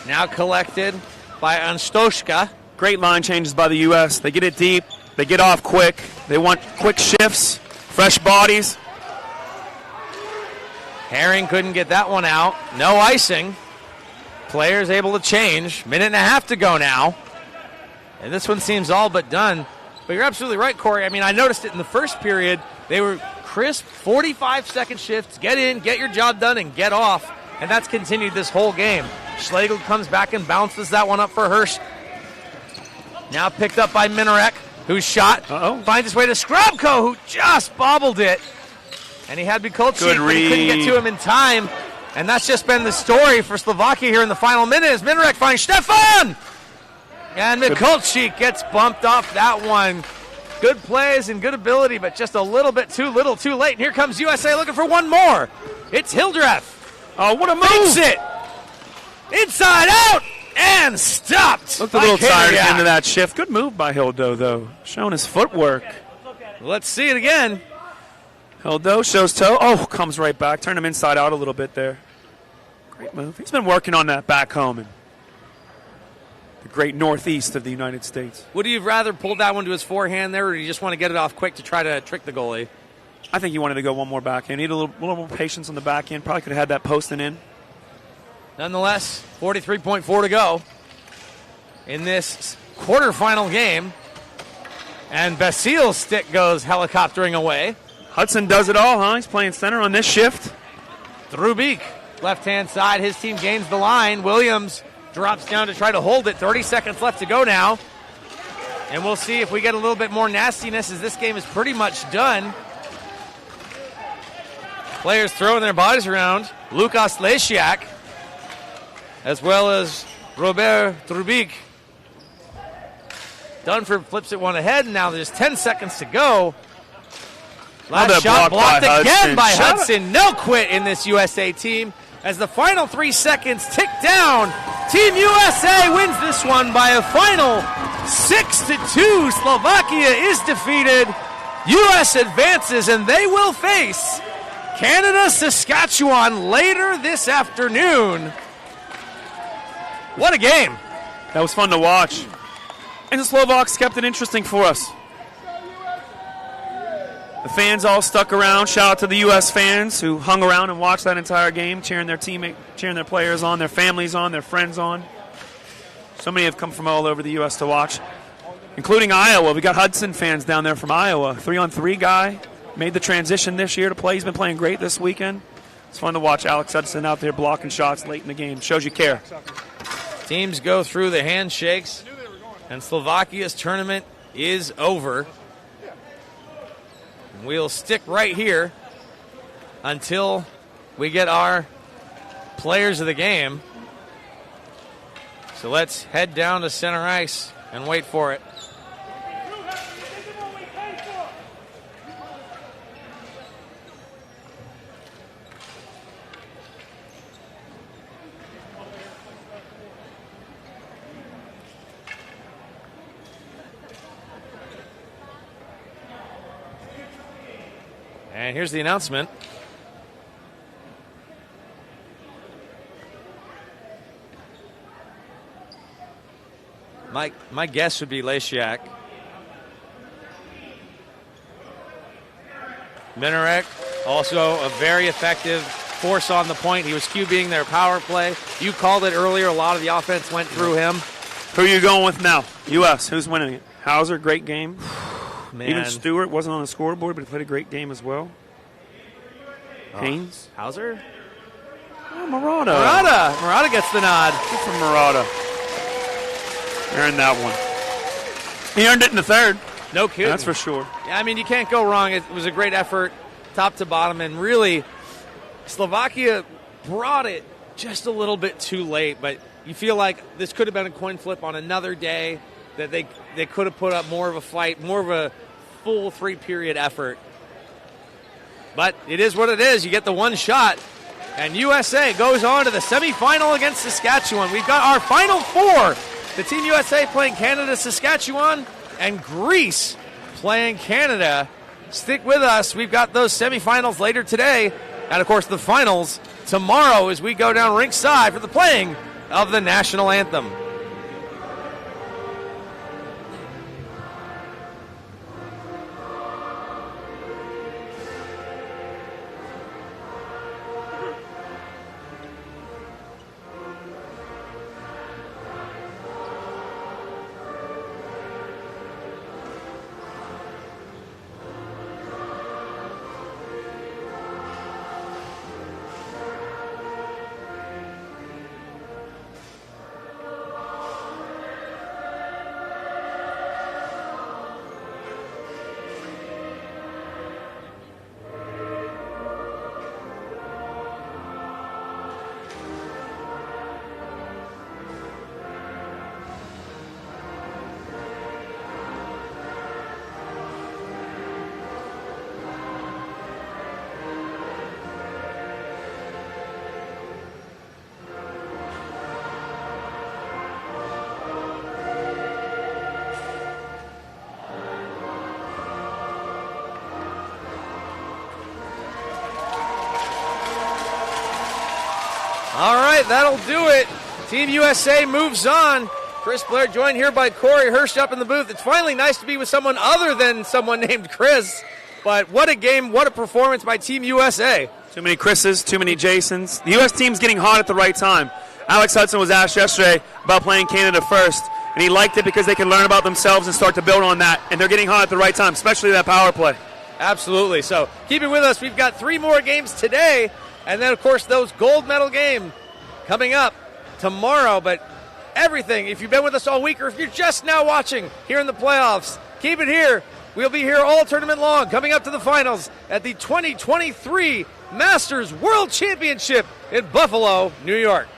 Now collected by Anstoška. Great line changes by the U.S. They get it deep. They get off quick. They want quick shifts, fresh bodies. Herring couldn't get that one out. No icing. Players able to change. 1.5 to go now. And this one seems all but done. But you're absolutely right, Corey. I mean, I noticed it in the first period. They were crisp 45-second shifts. Get in, get your job done, and get off. And that's continued this whole game. Schlegel comes back and bounces that one up for Herschk. Now picked up by Minarek, who's shot. Finds his way to Skrabko, who just bobbled it. And he had Mikulczyk, but he couldn't get to him in time. And that's just been the story for Slovakia here in the final minute as Minarek finds Štefan! And Mikulczyk gets bumped off that one. Good plays and good ability, but just a little bit too little too late. And here comes USA looking for one more. It's Hildreth. Oh, what a move. Fakes it. Inside out and stopped. Looked a little tired at the end of that shift. Good move by Hildo, though. Showing his footwork. Let's see it again. Hildo shows toe. Oh, comes right back. Turn him inside out a little bit there. Great move. He's been working on that back home in the great northeast of the United States. Would you have rather pulled that one to his forehand there, or do you just want to get it off quick to try to trick the goalie? I think he wanted to go one more backhand. He need a little more patience on the backhand. Probably could have had that posting in. Nonetheless, 43.4 to go in this quarterfinal game. And Basile's stick goes helicoptering away. Hudson does it all, huh? He's playing center on this shift. Drubik, left-hand side. His team gains the line. Williams drops down to try to hold it. 30 seconds left to go now. And we'll see if we get a little bit more nastiness, as this game is pretty much done. Players throwing their bodies around. Lukáš Lajčiak, as well as Robert Drubik. Dunford flips it one ahead, and now there's 10 seconds to go. Last shot blocked again by Hudson. No quit in this USA team as the final 3 seconds tick down. Team USA wins this one by a final 6-2. Slovakia is defeated. US advances, and they will face Canada, Saskatchewan later this afternoon. What a game. That was fun to watch. And the Slovaks kept it interesting for us. The fans all stuck around. Shout out to the U.S. fans who hung around and watched that entire game, cheering their teammate, cheering their players on, their families on, their friends on. So many have come from all over the U.S. to watch, including Iowa. We got Hudson fans down there from Iowa. 3-on-3 guy. Made the transition this year to play. He's been playing great this weekend. It's fun to watch Alex Hudson out there blocking shots late in the game. Shows you care. Teams go through the handshakes, and Slovakia's tournament is over. We'll stick right here until we get our players of the game. So let's head down to center ice and wait for it. And here's the announcement. My guess would be Lajčiak. Minarek, also a very effective force on the point. He was QBing their power play. You called it earlier. A lot of the offense went through him. Who are you going with now? U.S. Who's winning it? Housser, great game. Man. Even Stewart wasn't on the scoreboard, but he played a great game as well. Haynes. Housser? Oh, Morotta. Morotta gets the nod. Good for Morotta. Earned that one. He earned it in the third. No kidding. That's for sure. Yeah, I mean, you can't go wrong. It was a great effort, top to bottom, and really, Slovakia brought it just a little bit too late, but you feel like this could have been a coin flip on another day, that they could have put up more of a fight, more of a full 3-period effort. But it is what it is. You get the one shot, and USA goes on to the semifinal against Saskatchewan. We've got our final four. The Team USA playing Canada, Saskatchewan, and Greece playing Canada. Stick with us. We've got those semifinals later today, and, of course, the finals tomorrow as we go down ringside for the playing of the national anthem. right, that'll do it. Team USA moves on. Chris Blair joined here by Corey Herschk up in the booth. It's finally nice to be with someone other than someone named Chris. But what a game, what a performance by Team USA. Too many Chris's, too many Jasons. The U.S. team's getting hot at the right time. Alex Hudson was asked yesterday about playing Canada first, and he liked it because they can learn about themselves and start to build on that. And they're getting hot at the right time, especially that power play. Absolutely. So keep it with us. We've got 3 more games today, and then, of course, those gold medal game coming up tomorrow. But everything, if you've been with us all week or if you're just now watching here in the playoffs, keep it here. We'll be here all tournament long, coming up to the finals at the 2023 Masters World Championship in Buffalo, New York.